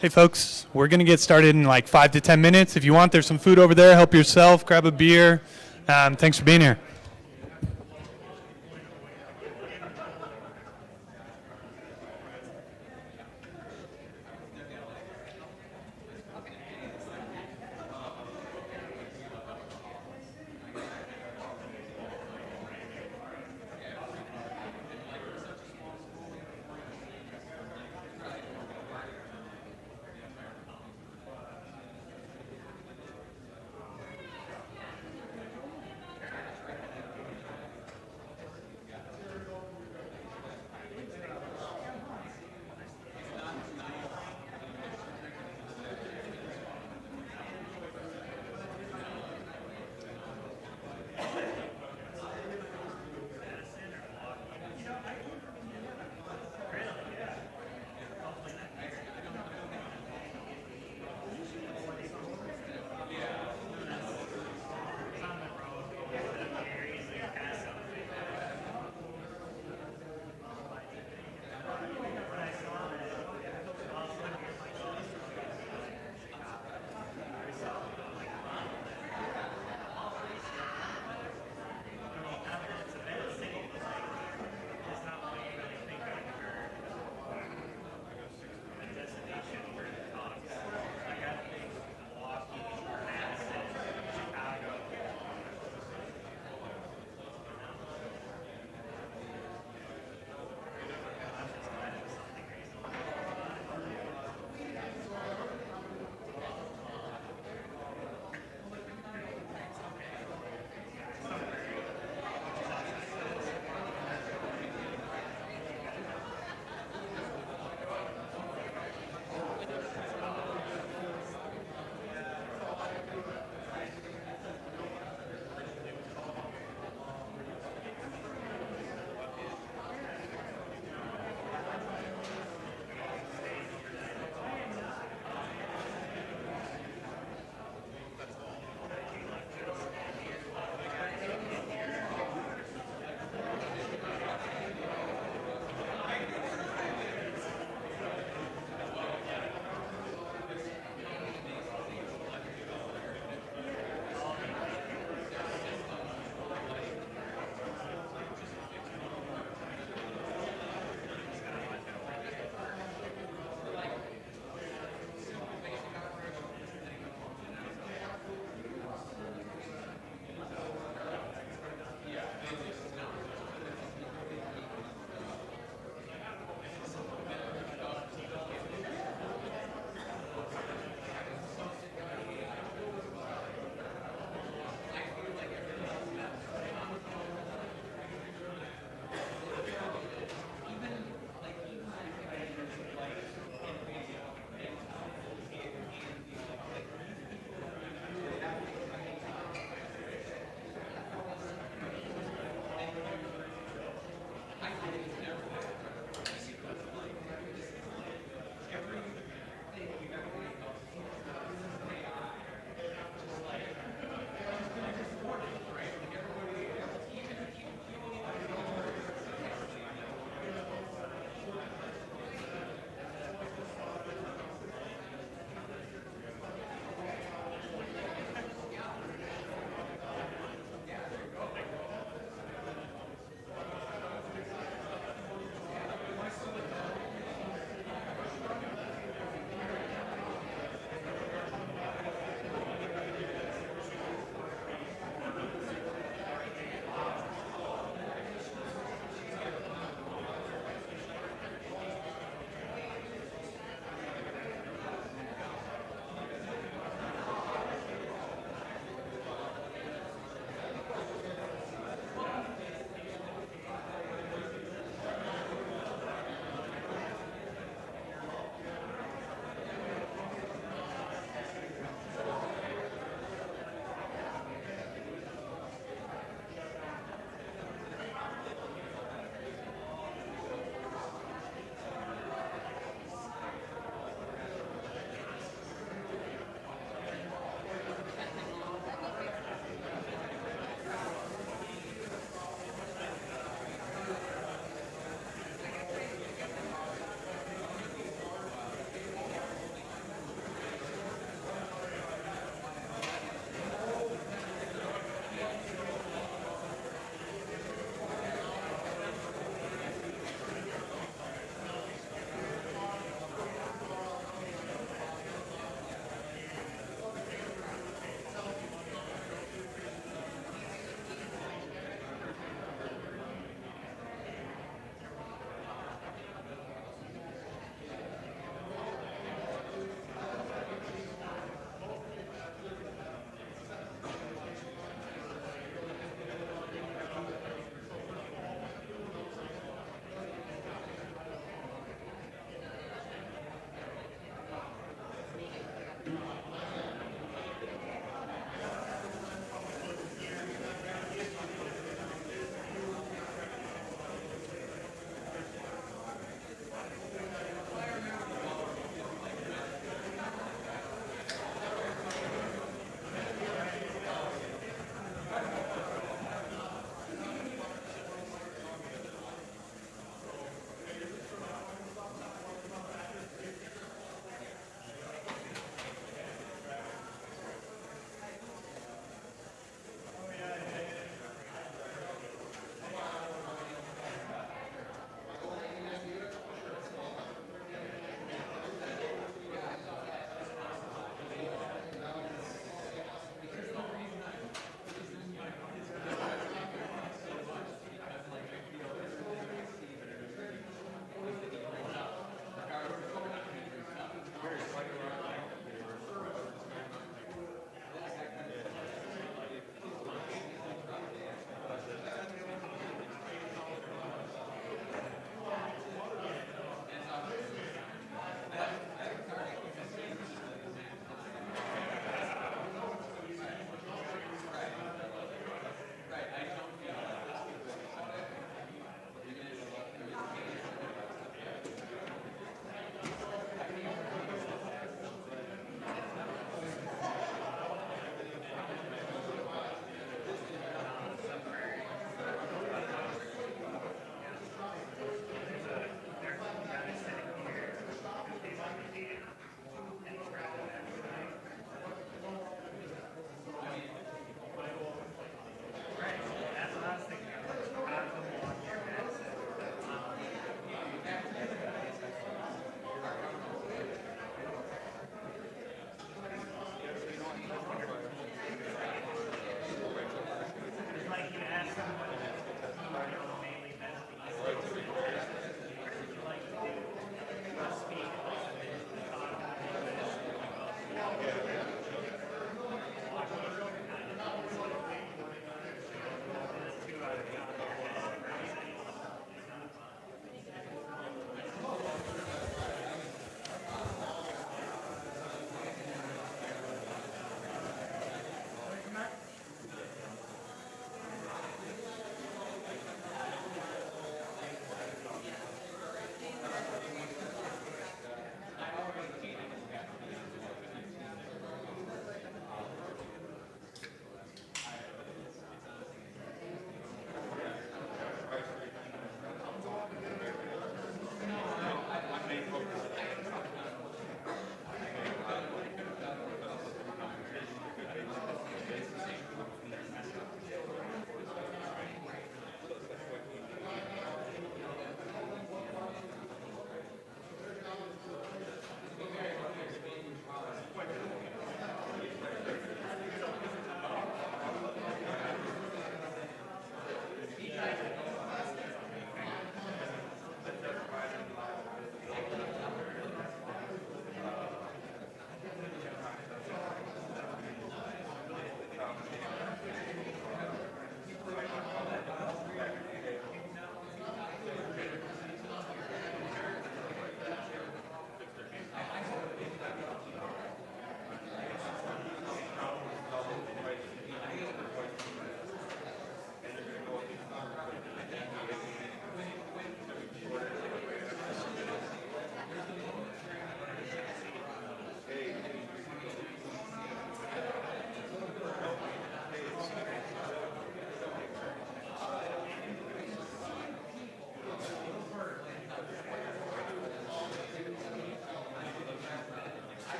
Hey folks, we're going to get started in like 5 to 10 minutes. If you want, there's some food over there. Help yourself, grab a beer. Thanks for being here.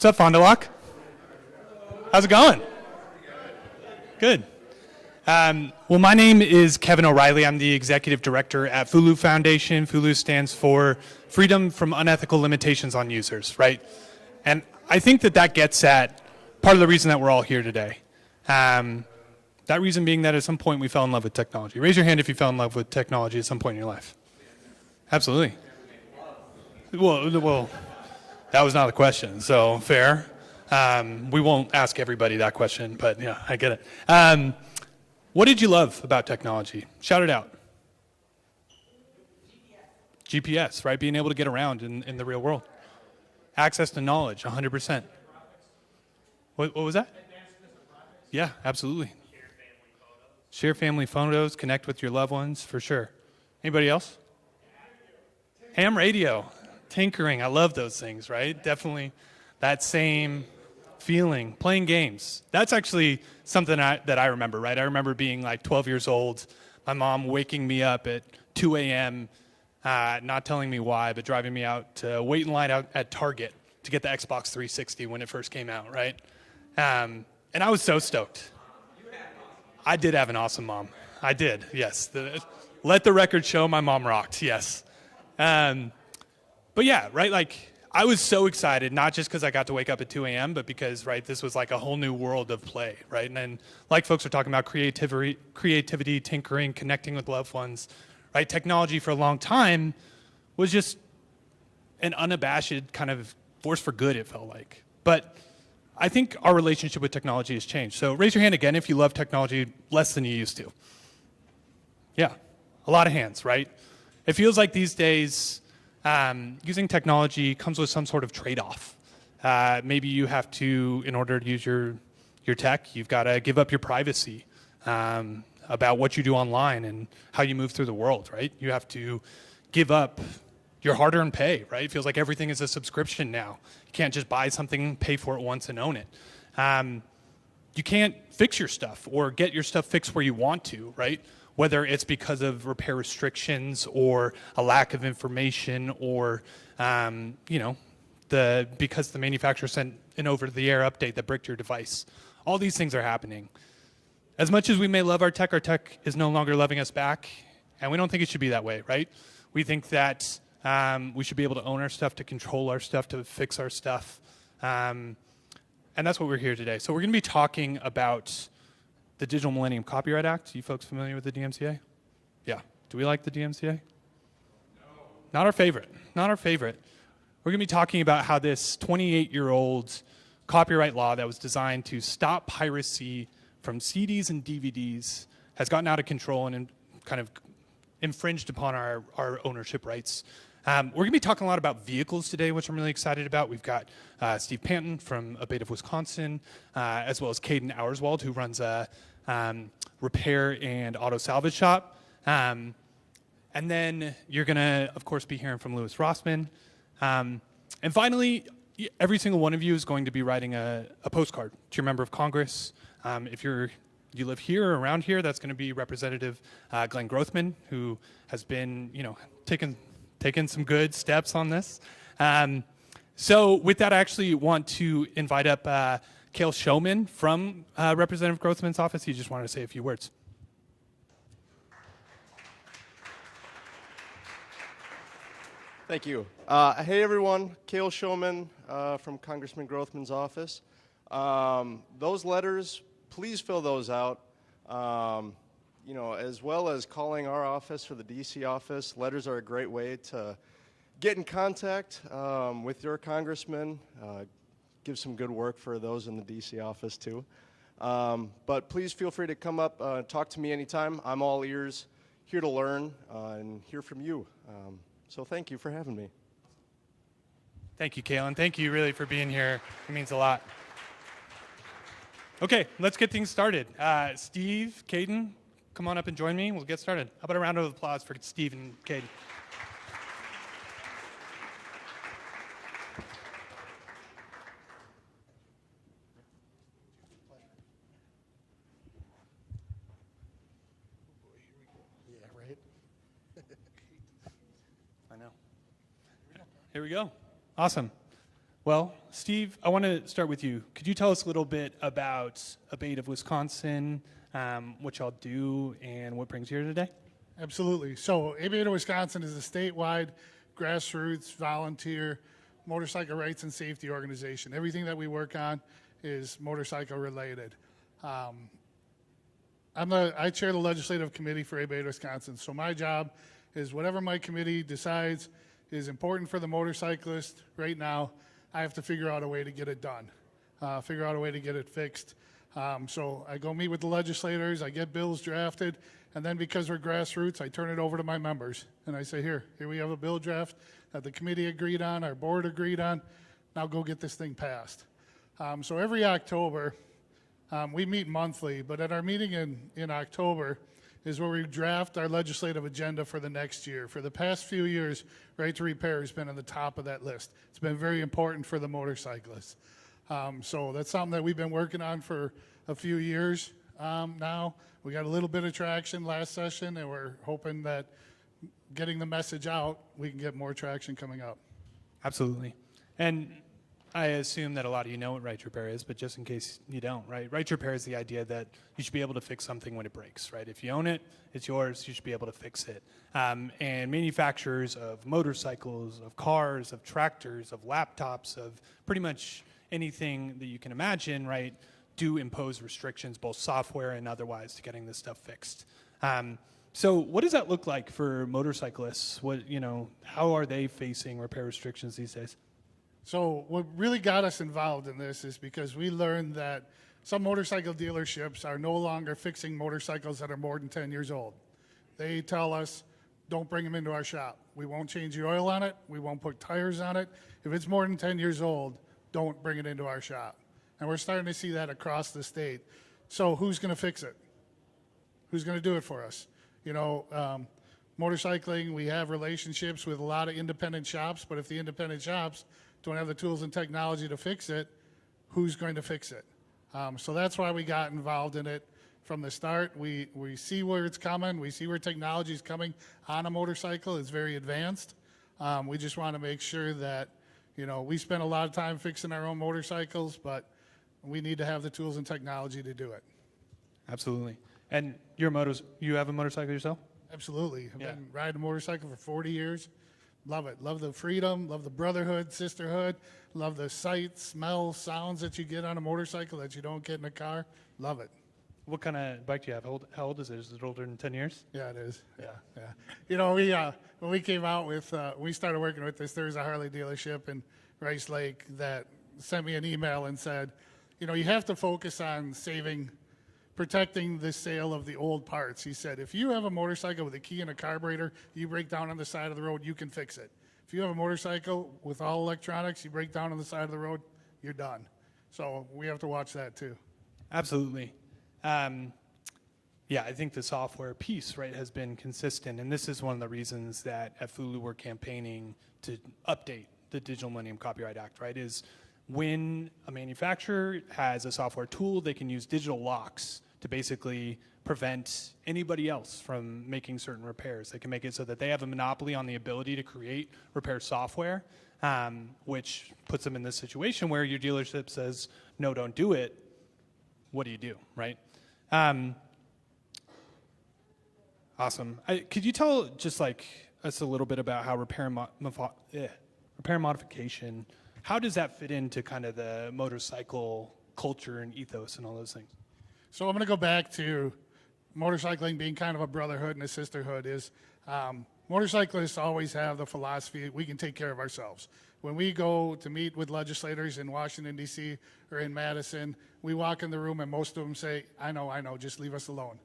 What's up, Fond du Lac? How's it going? Good. Well, my name is Kevin O'Reilly. I'm the executive director at FULU Foundation. FULU stands for Freedom from Unethical Limitations on Users, right? And I think that gets at part of the reason that we're all here today. That reason being that at some point we fell in love with technology. Raise your hand if you fell in love with technology at some point in your life. Absolutely. Well, that was not the question, so fair. We won't ask everybody that question, but yeah, I get it. What did you love about technology? Shout it out. GPS, right? Being able to get around in the real world. Access to knowledge, 100%. What was that? Yeah, absolutely. Share family photos, connect with your loved ones, for sure. Anybody else? Ham radio, tinkering, I love those things, right? Definitely that same feeling, playing games. That's actually something that I remember, right? I remember being like 12 years old, my mom waking me up at 2 a.m., not telling me why, but driving me out to wait in line out at Target to get the Xbox 360 when it first came out, right? And I was so stoked. I did have an awesome mom. I did, yes. Let the record show my mom rocked, yes. But yeah, right, like I was so excited, not just because I got to wake up at 2 a.m., but because, right, this was like a whole new world of play, right? And then, like folks are talking about creativity, tinkering, connecting with loved ones, right? Technology for a long time was just an unabashed kind of force for good, it felt like. But I think our relationship with technology has changed. So raise your hand again if you love technology less than you used to. Yeah, a lot of hands, right? It feels like these days, using technology comes with some sort of trade-off. Maybe you have to, in order to use your tech, you've got to give up your privacy about what you do online and how you move through the world, right? You have to give up your hard-earned pay, right? It feels like everything is a subscription now. You can't just buy something, pay for it once, and own it. You can't fix your stuff or get your stuff fixed where you want to, right? Whether it's because of repair restrictions or a lack of information or, because the manufacturer sent an over-the-air update that bricked your device. All these things are happening. As much as we may love our tech is no longer loving us back, and we don't think it should be that way, right? We think that we should be able to own our stuff, to control our stuff, to fix our stuff. And that's what we're here today. So we're going to be talking about the Digital Millennium Copyright Act. You folks familiar with the DMCA? Yeah. Do we like the DMCA? No. Not our favorite. Not our favorite. We're going to be talking about how this 28-year-old copyright law that was designed to stop piracy from CDs and DVDs has gotten out of control and kind of infringed upon our ownership rights. We're going to be talking a lot about vehicles today, which I'm really excited about. We've got Steve Panton from a bit of Wisconsin, as well as Caden Auerswald, who runs a repair and auto salvage shop. And then you're going to, of course, be hearing from Louis Rossman. And finally, every single one of you is going to be writing a postcard to your member of Congress. If you live here or around here, that's going to be Representative Glenn Grothman, who has been, taking some good steps on this. So with that, I actually want to invite up Cale Showman from Representative Grothman's office. He just wanted to say a few words. Thank you. Hey everyone, Cale Showman from Congressman Grothman's office. Those letters, please fill those out. As well as calling our office or the DC office, letters are a great way to get in contact with your congressman. Give some good work for those in the DC office too. But please feel free to come up and talk to me anytime. I'm all ears, here to learn and hear from you. So thank you for having me. Thank you, Cale, and thank you really for being here. It means a lot. Okay, let's get things started. Steve, Caden, come on up and join me. We'll get started. How about a round of applause for Steve and Caden? Yeah, right? I know. Here we go. Awesome. Well, Steve, I want to start with you. Could you tell us a little bit about Abate of Wisconsin, what y'all do, and what brings you here today? Absolutely. So Aviator, Wisconsin is a statewide grassroots volunteer motorcycle rights and safety organization. Everything that we work on is motorcycle related. I chair the legislative committee for Aviator, Wisconsin. So my job is whatever my committee decides is important for the motorcyclist right now, I have to figure out a way to get it done, figure out a way to get it fixed. So I go meet with the legislators, I get bills drafted, and then because we're grassroots, I turn it over to my members. And I say, here we have a bill draft that the committee agreed on, our board agreed on, now go get this thing passed. So every October, we meet monthly, but at our meeting in October is where we draft our legislative agenda for the next year. For the past few years, right to repair has been on the top of that list. It's been very important for the motorcyclists. So that's something that we've been working on for a few years now. We got a little bit of traction last session, and we're hoping that getting the message out, we can get more traction coming up. Absolutely. And I assume that a lot of you know what right to repair is, but just in case you don't, right? Right to repair is the idea that you should be able to fix something when it breaks, right? If you own it, it's yours, you should be able to fix it. And manufacturers of motorcycles, of cars, of tractors, of laptops, of pretty much anything that you can imagine, right, do impose restrictions, both software and otherwise, to getting this stuff fixed. So what does that look like for motorcyclists? How are they facing repair restrictions these days? So what really got us involved in this is because we learned that some motorcycle dealerships are no longer fixing motorcycles that are more than 10 years old. They tell us, don't bring them into our shop. We won't change the oil on it. We won't put tires on it. If it's more than 10 years old, don't bring it into our shop. And we're starting to see that across the state. So who's going to fix it? Who's going to do it for us? Motorcycling, we have relationships with a lot of independent shops, but if the independent shops don't have the tools and technology to fix it, who's going to fix it? So that's why we got involved in it from the start. We see where it's coming. We see where technology is coming on a motorcycle. It's very advanced. We just want to make sure that, we spend a lot of time fixing our own motorcycles, but we need to have the tools and technology to do it. Absolutely. And you have a motorcycle yourself? Absolutely. I've been riding a motorcycle for 40 years. Love it. Love the freedom, love the brotherhood, sisterhood, love the sights, smells, sounds that you get on a motorcycle that you don't get in a car. Love it. What kind of bike do you have? How old is it? Is it older than 10 years? Yeah, it is. Yeah. When we came out with, we started working with this, there's a Harley dealership in Rice Lake that sent me an email and said, you have to focus on protecting the sale of the old parts. He said, if you have a motorcycle with a key and a carburetor, you break down on the side of the road, you can fix it. If you have a motorcycle with all electronics, you break down on the side of the road, you're done. So we have to watch that too. Absolutely. I think the software piece, right, has been consistent, and this is one of the reasons that at FULU we're campaigning to update the Digital Millennium Copyright Act, right, is when a manufacturer has a software tool, they can use digital locks to basically prevent anybody else from making certain repairs. They can make it so that they have a monopoly on the ability to create repair software, which puts them in this situation where your dealership says, no, don't do it. What do you do, right? Awesome. Could you tell just us a little bit about how repair modification, how does that fit into kind of the motorcycle culture and ethos and all those things? So I'm going to go back to motorcycling being kind of a brotherhood and a sisterhood. Motorcyclists always have the philosophy, we can take care of ourselves. When we go to meet with legislators in Washington, D.C. or in Madison, we walk in the room and most of them say, I know, just leave us alone.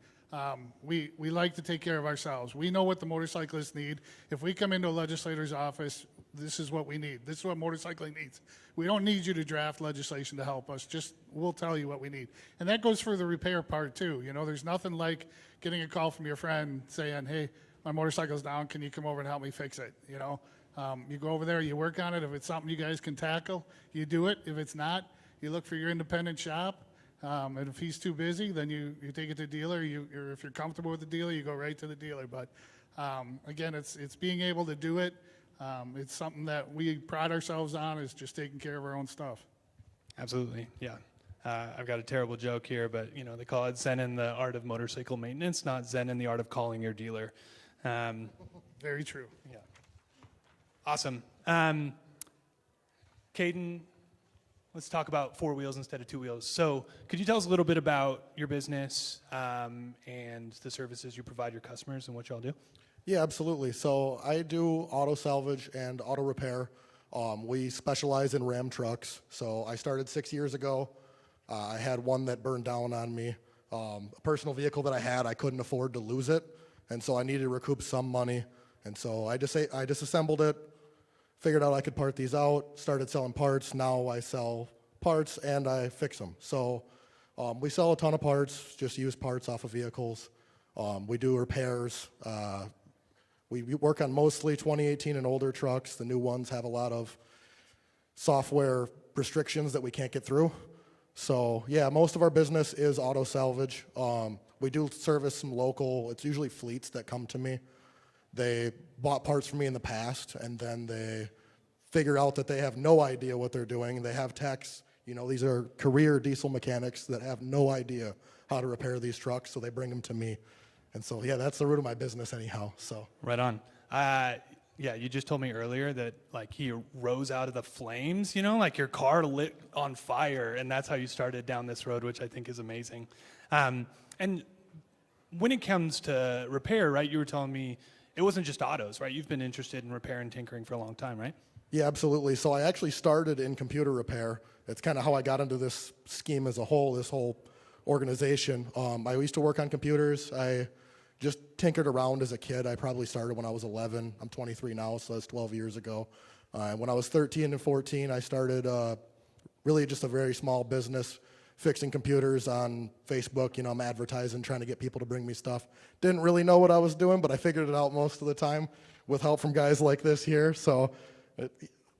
We like to take care of ourselves. We know what the motorcyclists need. If we come into a legislator's office, this is what we need. This is what motorcycling needs. We don't need you to draft legislation to help us. We'll tell you what we need. And that goes for the repair part too. There's nothing like getting a call from your friend saying, hey, my motorcycle's down. Can you come over and help me fix it? You go over there, you work on it. If it's something you guys can tackle, you do it. If it's not, you look for your independent shop. And if he's too busy, then you take it to the dealer. Or if you're comfortable with the dealer, you go right to the dealer. But again, it's being able to do it It's something that we pride ourselves on, is just taking care of our own stuff. Absolutely, yeah. I've got a terrible joke here, but you know they call it Zen in the art of motorcycle maintenance, not Zen in the art of calling your dealer. Very true. Yeah. Awesome. Caden, let's talk about 4 wheels instead of 2 wheels. So could you tell us a little bit about your business and the services you provide your customers and what y'all do? Yeah, absolutely. So I do auto salvage and auto repair. We specialize in Ram trucks. So I started 6 years ago. I had one that burned down on me. A personal vehicle that I had, I couldn't afford to lose it. And so I needed to recoup some money. And so I disassembled it, figured out I could part these out, started selling parts. Now I sell parts and I fix them. So we sell a ton of parts, just used parts off of vehicles. We do repairs. We work on mostly 2018 and older trucks. The new ones have a lot of software restrictions that we can't get through. So yeah, most of our business is auto salvage. We do service some local, it's usually fleets that come to me. They bought parts from me in the past, and then they figure out that they have no idea what they're doing. They have techs, you know, these are career diesel mechanics that have no idea how to repair these trucks, so they bring them to me. And so, yeah, that's the root of my business anyhow, so. Right on. Yeah, you just told me earlier that like he rose out of the flames, you know, like your car lit on fire, and that's how you started down this road, which I think is amazing. And when it comes to repair, right, you were telling me it wasn't just autos, right? You've been interested in repair and tinkering for a long time, right? Yeah, absolutely. So I actually started in computer repair. It's kind of how I got into this scheme as a whole, this whole organization. I used to work on computers. I just tinkered around as a kid. I probably started when I was 11. I'm 23 now, so that's 12 years ago. When I was 13 and 14, I started really just a very small business fixing computers on Facebook. You know, I'm advertising, trying to get people to bring me stuff. Didn't really know what I was doing, but I figured it out most of the time with help from guys like this here. So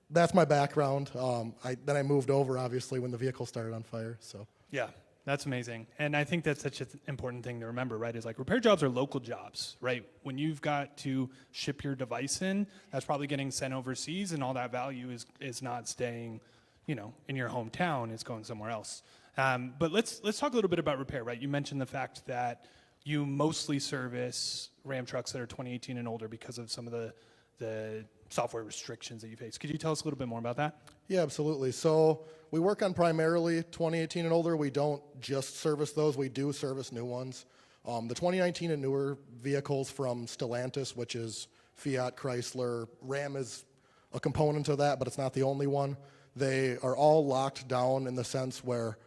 that's my background. Then I moved over, obviously, when the vehicle started on fire. So Yeah, that's amazing. And I think that's such an important thing to remember, right? Is like repair jobs are local jobs, right? When you've got to ship your device in, that's probably getting sent overseas, and all that value is not staying, you know, in your hometown. It's going somewhere else. But let's talk a little bit about repair, right? You mentioned the fact that you mostly service Ram trucks that are 2018 and older because of some of the software restrictions that you face. Could you tell us a little bit more about that? yeah, absolutely. So we work on primarily 2018 and older. We don't just service those. We do service new ones. The 2019 and newer vehicles from Stellantis, which is Fiat, Chrysler, Ram is a component of that, but it's not the only one. They are all locked down in the sense where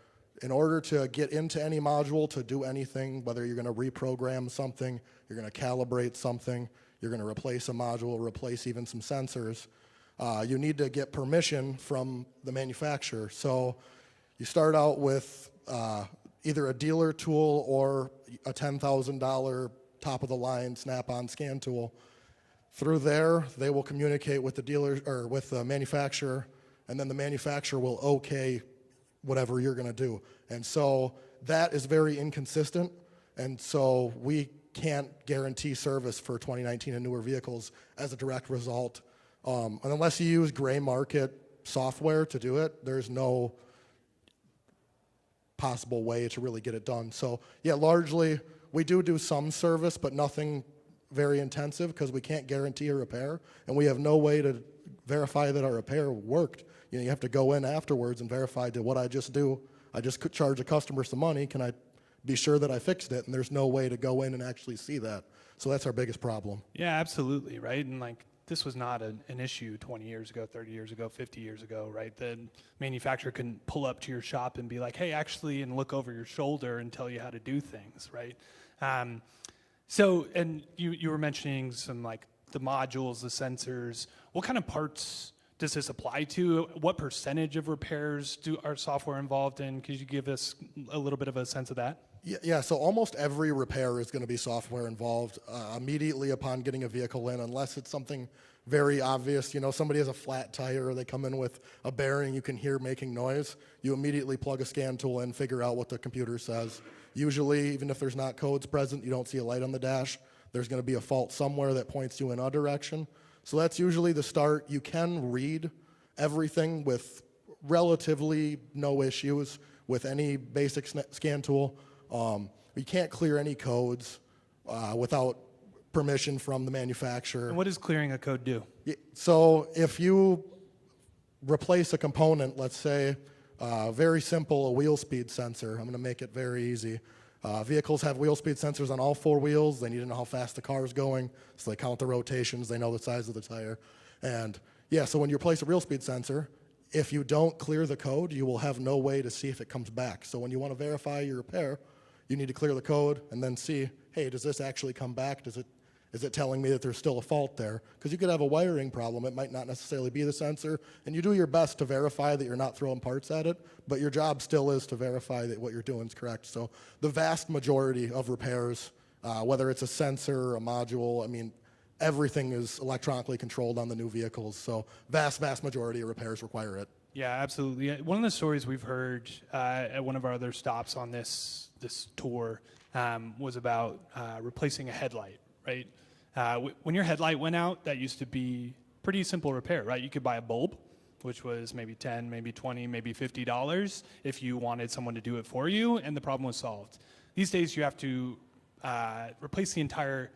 in order to get into any module to do anything, whether you're going to reprogram something, you're going to calibrate something, you're going to replace a module, replace even some sensors, you need to get permission from the manufacturer. So you start out with either a dealer tool or a $10,000 top-of-the-line Snap-on scan tool. Through there, they will communicate with the dealer or with the manufacturer, and then the manufacturer will okay whatever you're going to do. And so that is very inconsistent, and so we can't guarantee service for 2019 and newer vehicles as a direct result. And unless you use gray market software to do it, there's no possible way to really get it done. So yeah, largely we do some service, but nothing very intensive because we can't guarantee a repair, and we have no way to verify that our repair worked. You know, you have to go in afterwards and verify, did what I just do, I just could charge a customer some money, can I be sure that I fixed it? And there's no way to go in and actually see that. So that's our biggest problem. Yeah, absolutely, right? And like this was not an issue 20 years ago, 30 years ago, 50 years ago, right? The manufacturer couldn't pull up to your shop and be like, hey, actually, and look over your shoulder and tell you how to do things, right? So, and you were mentioning some like the modules, the sensors. What kind of parts does this apply to? What percentage of repairs do our software involved in? Could you give us a little bit of a sense of that? Yeah, so almost every repair is going to be software involved immediately upon getting a vehicle in, unless it's something very obvious. You know, somebody has a flat tire, or they come in with a bearing you can hear making noise. You immediately plug a scan tool in, figure out what the computer says. Usually, even if there's not codes present, you don't see a light on the dash. There's going to be a fault somewhere that points you in a direction. So that's usually the start. You can read everything with relatively no issues with any basic scan tool. You can't clear any codes without permission from the manufacturer. And what does clearing a code do? So if you replace a component, let's say, very simple, a wheel speed sensor. I'm going to make it very easy. Vehicles have wheel speed sensors on all 4 wheels. They need to know how fast the car is going, so they count the rotations. They know the size of the tire. And yeah, so when you replace a wheel speed sensor, if you don't clear the code, you will have no way to see if it comes back. So when you want to verify your repair, you need to clear the code and then see, hey, does this actually come back? Is it telling me that there's still a fault there? Because you could have a wiring problem. It might not necessarily be the sensor. And you do your best to verify that you're not throwing parts at it, but your job still is to verify that what you're doing is correct. So the vast majority of repairs, whether it's a sensor or a module, I mean, everything is electronically controlled on the new vehicles. So vast majority of repairs require it. Yeah, absolutely. One of the stories we've heard at one of our other stops on this tour was about replacing a headlight, right? When your headlight went out, that used to be pretty simple repair, right? You could buy a bulb, which was maybe $10, maybe $20, maybe $50 if you wanted someone to do it for you, and the problem was solved. These days, you have to replace the entire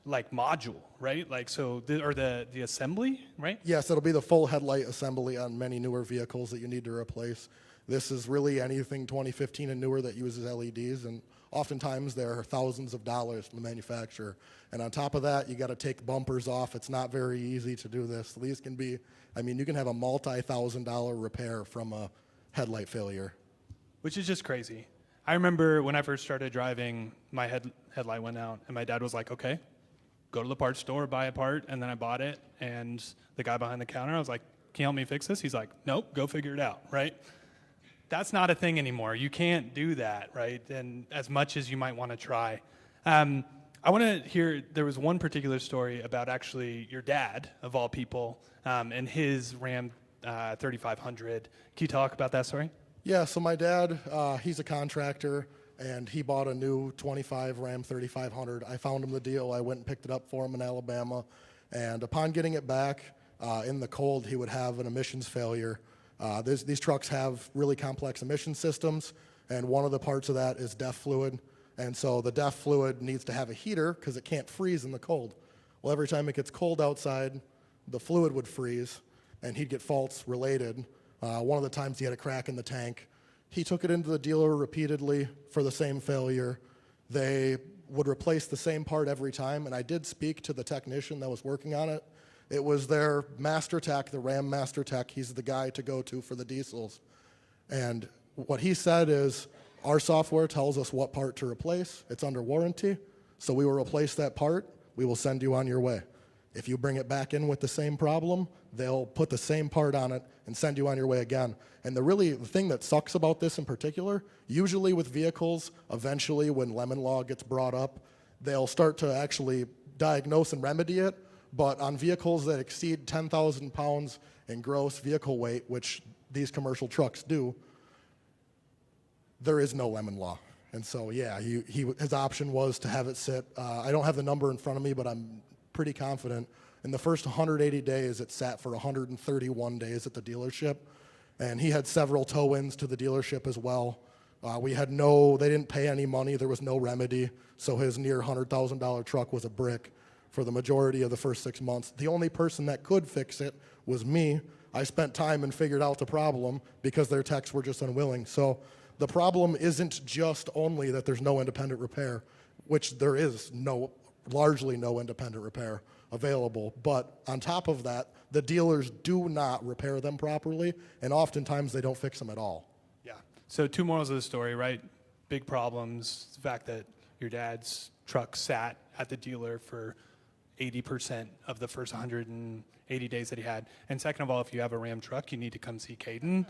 module, right? The assembly, right? Yes, it'll be the full headlight assembly on many newer vehicles that you need to replace. This is really anything 2015 and newer that uses LEDs, and oftentimes there are thousands of dollars from the manufacturer. And on top of that, you got to take bumpers off. It's not very easy to do this. These can be, I mean, you can have a multi-$1,000 repair from a headlight failure. Which is just crazy. I remember when I first started driving, my headlight went out, and my dad was like, okay, go to the parts store, buy a part, and then I bought it, and the guy behind the counter, I was like, can you help me fix this? He's like, nope, go figure it out, right? That's not a thing anymore. You can't do that, right? And as much as you might want to try. I want to hear, there was one particular story about actually your dad, of all people, and his Ram 3500. Can you talk about that story? Yeah, so my dad, he's a contractor, and he bought a new 25 Ram 3500. I found him the deal. I went and picked it up for him in Alabama. And upon getting it back in the cold, he would have an emissions failure. These trucks have really complex emission systems, and one of the parts of that is DEF fluid. And so the DEF fluid needs to have a heater because it can't freeze in the cold. Well, every time it gets cold outside, the fluid would freeze, and he'd get faults related. One of the times he had a crack in the tank. He took it into the dealer repeatedly for the same failure. They would replace the same part every time, and I did speak to the technician that was working on it. It was their master tech, the Ram master tech. He's the guy to go to for the diesels. And what he said is, our software tells us what part to replace. It's under warranty, so we will replace that part. We will send you on your way. If you bring it back in with the same problem, they'll put the same part on it and send you on your way again. And the thing that sucks about this in particular, usually with vehicles, eventually when lemon law gets brought up, they'll start to actually diagnose and remedy it. But on vehicles that exceed 10,000 pounds in gross vehicle weight, which these commercial trucks do, there is no lemon law. And so, yeah, his option was to have it sit. I don't have the number in front of me, but I'm pretty confident. In the first 180 days, it sat for 131 days at the dealership. And he had several tow-ins to the dealership as well. They didn't pay any money. There was no remedy. So his near $100,000 truck was a brick for the majority of the first 6 months. The only person that could fix it was me. I spent time and figured out the problem because their techs were just unwilling. So the problem isn't just only that there's no independent repair, which there is largely no independent repair available. But on top of that, the dealers do not repair them properly, and oftentimes they don't fix them at all. Yeah. So 2 morals of the story, right? Big problems. The fact that your dad's truck sat at the dealer for 80% of the first 180 days that he had. And second of all, if you have a Ram truck, you need to come see Caden.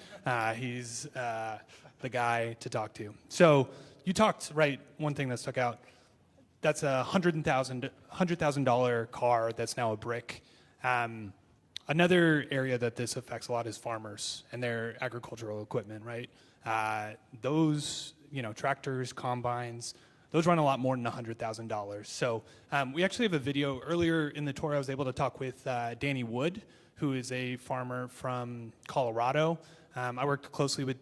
He's the guy to talk to. So you talked, right, one thing that stuck out. That's a $100,000 car that's now a brick. Another area that this affects a lot is farmers and their agricultural equipment, right? Those, tractors, combines, those run a lot more than $100,000. So we actually have a video. Earlier in the tour, I was able to talk with Danny Wood, who is a farmer from Colorado. I worked closely with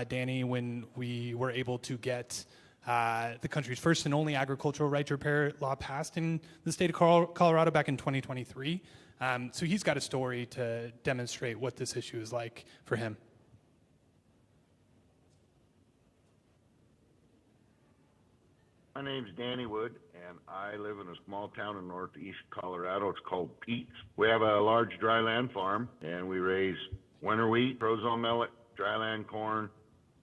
Danny when we were able to get the country's first and only agricultural right to repair law passed in the state of Colorado back in 2023. So he's got a story to demonstrate what this issue is like for him. My name's Danny Wood, and I live in a small town in northeast Colorado. It's called Pete's. We have a large dryland farm, and we raise winter wheat, prozone millet, dryland corn,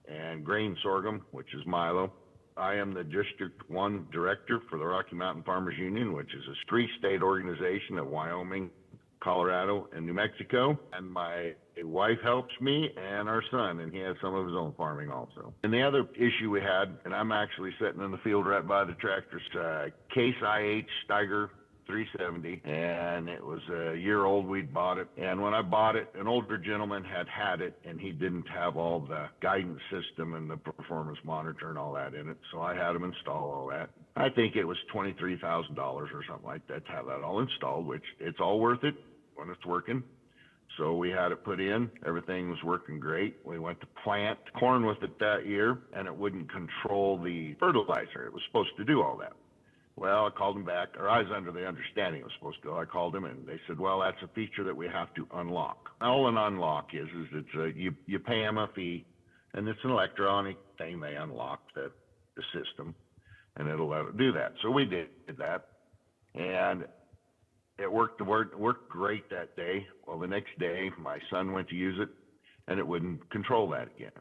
and grain sorghum, which is milo. I am the District 1 Director for the Rocky Mountain Farmers Union, which is a three-state organization of Wyoming, Colorado, and New Mexico. And my wife helps me and our son, and he has some of his own farming also. And the other issue we had, and I'm actually sitting in the field right by the tractor's Case IH Steiger 370, and it was a year old. We'd bought it, and when I bought it, an older gentleman had it, and he didn't have all the guidance system and the performance monitor and all that in it, so I had him install all that. I think it was $23,000 or something like that to have that all installed, which it's all worth it when it's working. So we had it put in. Everything was working great. We went to plant corn with it that year, and it wouldn't control the fertilizer. It was supposed to do all that. Well, I called them back, or I was under the understanding it was supposed to. I called them, and they said, well, that's a feature that we have to unlock. All an unlock is it's you pay them a fee, and it's an electronic thing. They unlock the system, and it'll let it do that. So we did that, and it worked great that day. Well, the next day, my son went to use it, and it wouldn't control that again.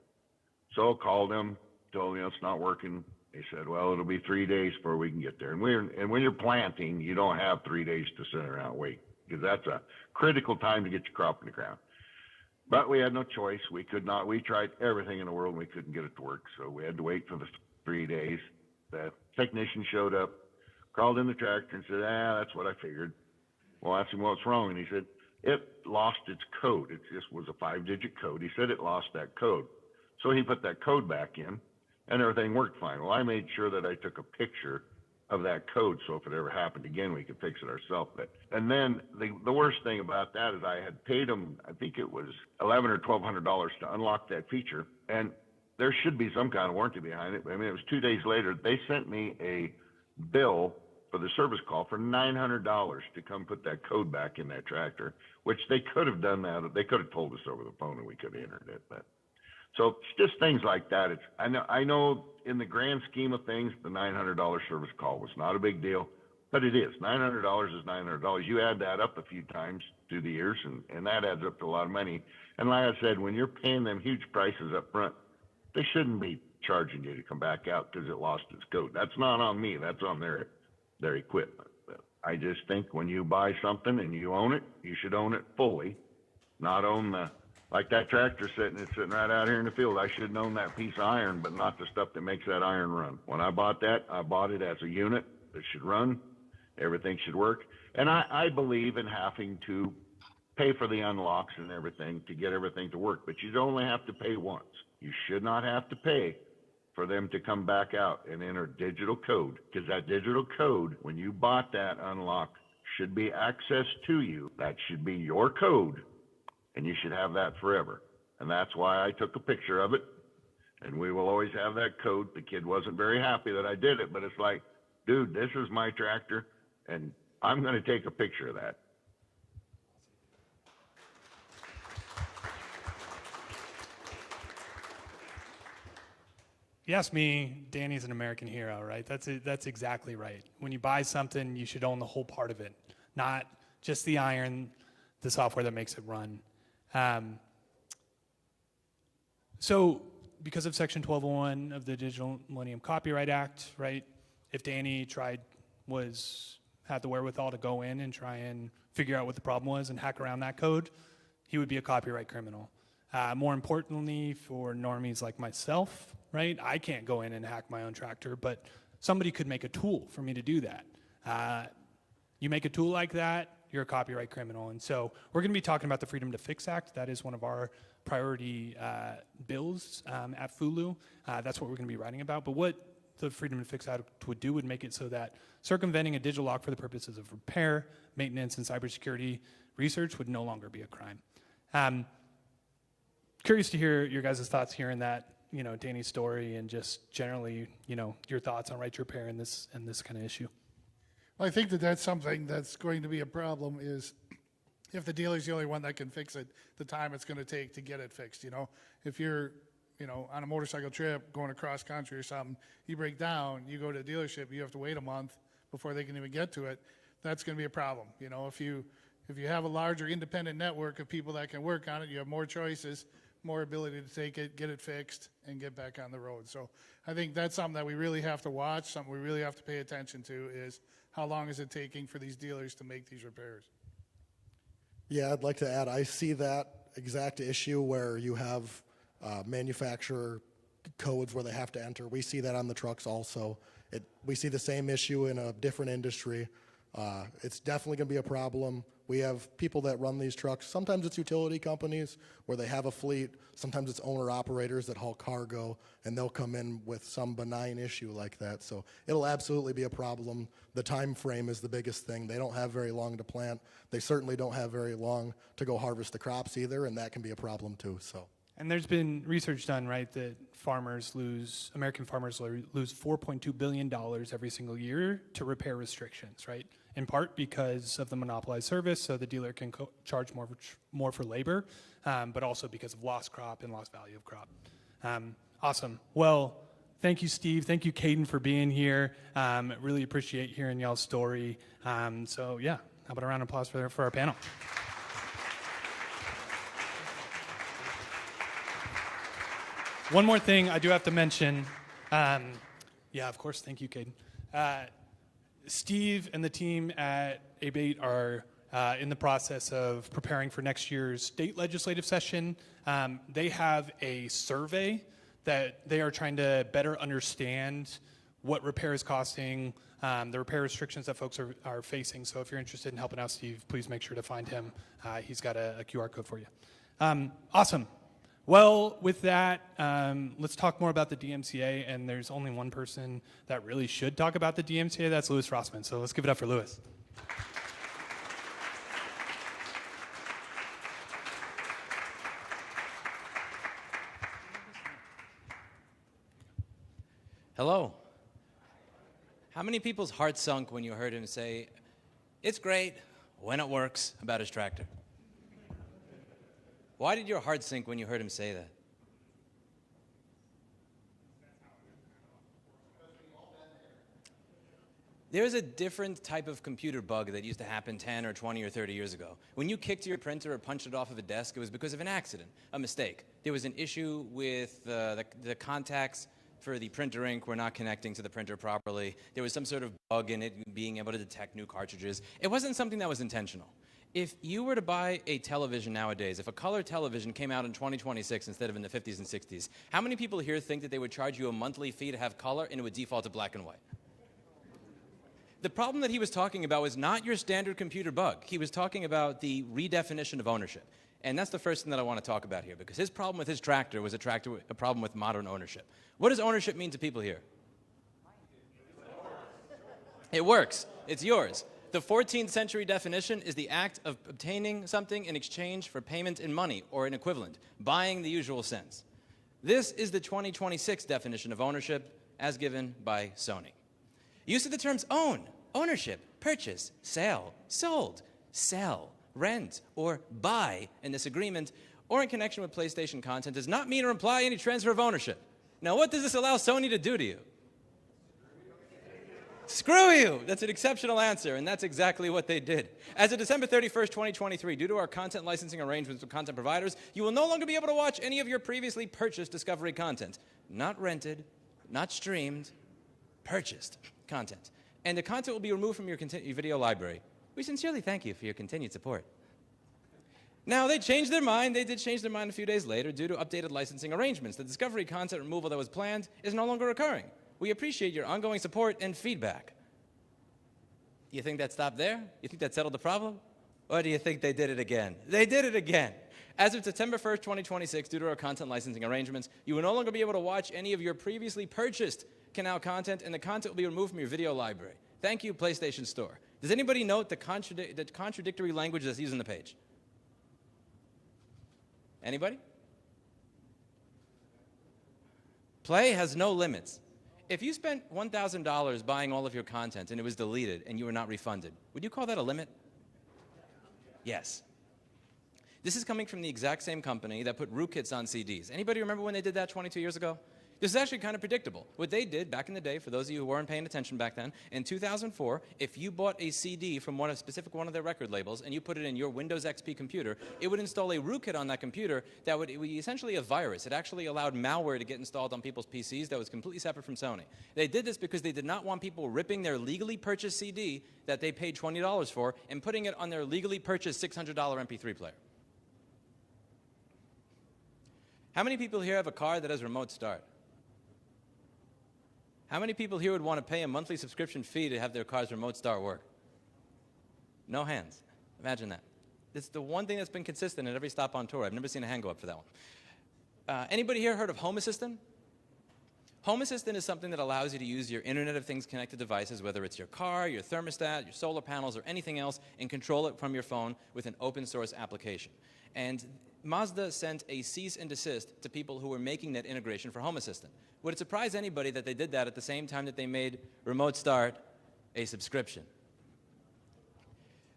So I called him, told him it's not working. They said, well, it'll be 3 days before we can get there. And when you're planting, you don't have 3 days to sit around and wait, because that's a critical time to get your crop in the ground. But we had no choice. We could not. We tried everything in the world, and we couldn't get it to work. So we had to wait for the 3 days. The technician showed up, crawled in the tractor, and said, that's what I figured. Well, I asked him what's wrong, and he said, it lost its code. It just was a 5-digit code. He said it lost that code. So he put that code back in, and everything worked fine. Well, I made sure that I took a picture of that code, so if it ever happened again, we could fix it ourselves. And then the worst thing about that is I had paid them, I think it was $1,100 or $1,200 to unlock that feature, and there should be some kind of warranty behind it. I mean, it was 2 days later, they sent me a bill for the service call for $900 to come put that code back in that tractor, which they could have done that. They could have told us over the phone, and we could have entered it, but. So it's just things like that. I know in the grand scheme of things, the $900 service call was not a big deal, but it is. $900 is $900. You add that up a few times through the years, and that adds up to a lot of money. And like I said, when you're paying them huge prices up front, they shouldn't be charging you to come back out because it lost its code. That's not on me. That's on their equipment. But I just think when you buy something and you own it, you should own it fully, not own the. Like that tractor sitting right out here in the field. I should have known that piece of iron, but not the stuff that makes that iron run. When I bought that, I bought it as a unit that should run. Everything should work. And I believe in having to pay for the unlocks and everything to get everything to work. But you only have to pay once. You should not have to pay for them to come back out and enter digital code. Because that digital code, when you bought that unlock, should be accessed to you. That should be your code. And you should have that forever. And that's why I took a picture of it. And we will always have that code. The kid wasn't very happy that I did it, but it's like, dude, this is my tractor, and I'm going to take a picture of that. If you ask me, Danny's an American hero, right? That's exactly right. When you buy something, you should own the whole part of it, not just the iron, the software that makes it run. So because of Section 1201 of the Digital Millennium Copyright Act, right, if Danny had the wherewithal to go in and try and figure out what the problem was and hack around that code, he would be a copyright criminal. More importantly, for normies like myself, right, I can't go in and hack my own tractor, but somebody could make a tool for me to do that. You make a tool like that, you're a copyright criminal. And so we're going to be talking about the Freedom to Fix Act. That is one of our priority bills at FULU. That's what we're going to be writing about. But what the Freedom to Fix Act would do would make it so that circumventing a digital lock for the purposes of repair, maintenance, and cybersecurity research would no longer be a crime. Curious to hear your guys' thoughts hearing that, Danny's story, and just generally, your thoughts on right to repair and this kind of issue. Well, I think that's something that's going to be a problem is if the dealer's the only one that can fix it, the time it's going to take to get it fixed, If you're, on a motorcycle trip going across country or something, you break down, you go to a dealership, you have to wait a month before they can even get to it. That's going to be a problem. If you have a larger independent network of people that can work on it, you have more choices, more ability to take it, get it fixed, and get back on the road. So I think that's something that we really have to watch, something we really have to pay attention to is how long is it taking for these dealers to make these repairs. Yeah, I'd like to add, I see that exact issue where you have manufacturer codes where they have to enter. We see that on the trucks also. We see the same issue in a different industry. It's definitely going to be a problem. We have people that run these trucks. Sometimes it's utility companies where they have a fleet. Sometimes it's owner-operators that haul cargo, and they'll come in with some benign issue like that. So it'll absolutely be a problem. The time frame is the biggest thing. They don't have very long to plant. They certainly don't have very long to go harvest the crops either, and that can be a problem too. So. And there's been research done, right, that American farmers lose $4.2 billion every single year to repair restrictions, right? In part because of the monopolized service, so the dealer can charge more for labor, but also because of lost crop and lost value of crop. Awesome. Well, thank you, Steve. Thank you, Caden, for being here. Really appreciate hearing y'all's story. So yeah, how about a round of applause for our panel? One more thing I do have to mention. Yeah, of course. Thank you, Caden. Steve and the team at ABATE are in the process of preparing for next year's state legislative session. They have a survey that they are trying to better understand what repair is costing, the repair restrictions that folks are facing. So if you're interested in helping out Steve, please make sure to find him. He's got a QR code for you. Awesome. Well, with that, let's talk more about the DMCA, and there's only one person that really should talk about the DMCA, that's Louis Rossman, so let's give it up for Louis. Hello. How many people's hearts sunk when you heard him say, "It's great when it works," about his tractor? Why did your heart sink when you heard him say that? There's a different type of computer bug that used to happen 10 or 20 or 30 years ago. When you kicked your printer or punched it off of a desk, it was because of an accident, a mistake. There was an issue with the contacts for the printer ink were not connecting to the printer properly. There was some sort of bug in it being able to detect new cartridges. It wasn't something that was intentional. If you were to buy a television nowadays, if a color television came out in 2026 instead of in the 50s and 60s, how many people here think that they would charge you a monthly fee to have color and it would default to black and white? The problem that he was talking about was not your standard computer bug. He was talking about the redefinition of ownership. And that's the first thing that I want to talk about here, because his problem with his tractor was a problem with modern ownership. What does ownership mean to people here? It works. It's yours. The 14th century definition is the act of obtaining something in exchange for payment in money or an equivalent, buying the usual sense. This is the 2026 definition of ownership as given by Sony. Use of the terms own, ownership, purchase, sale, sold, sell, rent, or buy in this agreement or in connection with PlayStation content does not mean or imply any transfer of ownership. Now, what does this allow Sony to do to you? Screw you! That's an exceptional answer, and that's exactly what they did. As of December 31st, 2023, due to our content licensing arrangements with content providers, you will no longer be able to watch any of your previously purchased Discovery content. Not rented, not streamed, purchased content. And the content will be removed from your video library. We sincerely thank you for your continued support. Now, they changed their mind. They did change their mind a few days later due to updated licensing arrangements. The Discovery content removal that was planned is no longer occurring. We appreciate your ongoing support and feedback. You think that stopped there? You think that settled the problem? Or do you think they did it again? They did it again. As of September 1st, 2026, due to our content licensing arrangements, you will no longer be able to watch any of your previously purchased canal content, and the content will be removed from your video library. Thank you, PlayStation Store. Does anybody note the contradictory language that's used on the page? Anybody? Play has no limits. If you spent $1,000 buying all of your content and it was deleted and you were not refunded, would you call that a limit? Yes. This is coming from the exact same company that put rootkits on CDs. Anybody remember when they did that 22 years ago? This is actually kind of predictable. What they did back in the day, for those of you who weren't paying attention back then, in 2004, if you bought a CD from one of their record labels and you put it in your Windows XP computer, it would install a rootkit on that computer that would be essentially a virus. It actually allowed malware to get installed on people's PCs that was completely separate from Sony. They did this because they did not want people ripping their legally purchased CD that they paid $20 for and putting it on their legally purchased $600 MP3 player. How many people here have a car that has remote start? How many people here would want to pay a monthly subscription fee to have their car's remote start work? No hands. Imagine that. It's the one thing that's been consistent at every stop on tour. I've never seen a hand go up for that one. Anybody here heard of Home Assistant? Home Assistant is something that allows you to use your Internet of Things connected devices, whether it's your car, your thermostat, your solar panels, or anything else, and control it from your phone with an open source application. And Mazda sent a cease and desist to people who were making that integration for Home Assistant. Would it surprise anybody that they did that at the same time that they made Remote Start a subscription?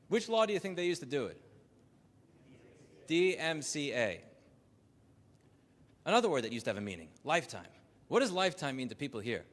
Which law do you think they used to do it? DMCA. Another word that used to have a meaning, lifetime. What does lifetime mean to people here?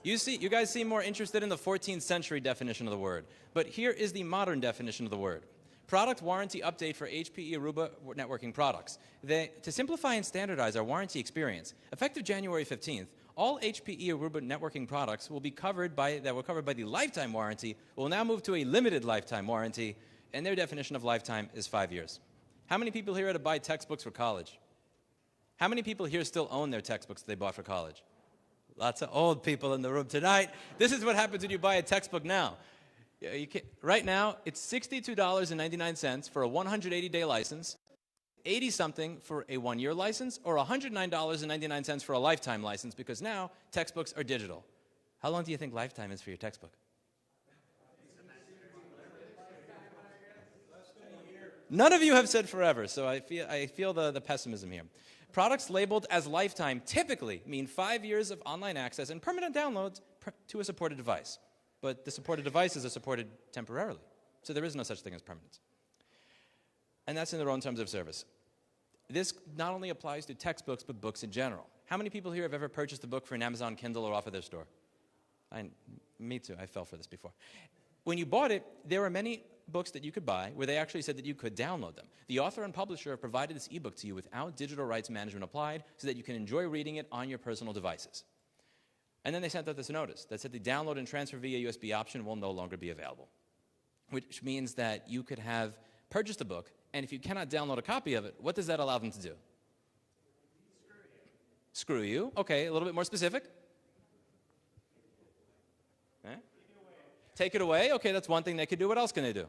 You guys seem more interested in the 14th century definition of the word, but here is the modern definition of the word. Product warranty update for HPE Aruba networking products. To simplify and standardize our warranty experience, effective January 15th, all HPE Aruba networking products will be covered by the lifetime warranty will now move to a limited lifetime warranty, and their definition of lifetime is 5 years. How many people here had to buy textbooks for college? How many people here still own their textbooks that they bought for college? Lots of old people in the room tonight. This is what happens when you buy a textbook now. Right now, it's $62.99 for a 180-day license, $80-something for a one-year license, or $109.99 for a lifetime license, because now textbooks are digital. How long do you think lifetime is for your textbook? None of you have said forever, so I feel the pessimism here. Products labeled as lifetime typically mean 5 years of online access and permanent downloads to a supported device. But the supported devices are supported temporarily, so there is no such thing as permanence. And that's in their own terms of service. This not only applies to textbooks, but books in general. How many people here have ever purchased a book for an Amazon Kindle or off of their store? Me too, I fell for this before. When you bought it, there were many books that you could buy where they actually said that you could download them. The author and publisher have provided this ebook to you without digital rights management applied so that you can enjoy reading it on your personal devices. And then they sent out this notice that said the download and transfer via USB option will no longer be available, which means that you could have purchased a book, and if you cannot download a copy of it, what does that allow them to do? Screw you. Okay, a little bit more specific. Take it away. Okay, that's one thing they could do. What else can they do?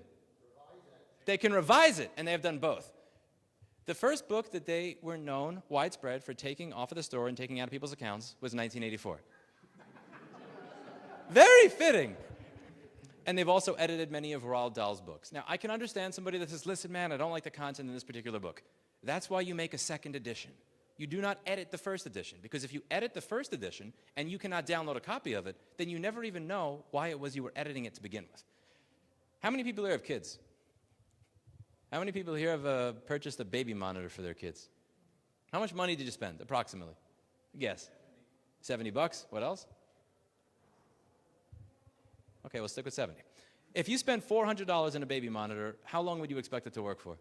They can revise it, and they have done both. The first book that they were known widespread for taking off of the store and taking out of people's accounts was 1984. Very fitting. And they've also edited many of Roald Dahl's books. Now, I can understand somebody that says, listen, man, I don't like the content in this particular book. That's why you make a second edition. You do not edit the first edition, because if you edit the first edition and you cannot download a copy of it, then you never even know why it was you were editing it to begin with. How many people here have kids? How many people here have purchased a baby monitor for their kids? How much money did you spend, approximately? Guess. 70 bucks? What else? Okay, we'll stick with 70. If you spend $400 in a baby monitor, how long would you expect it to work for?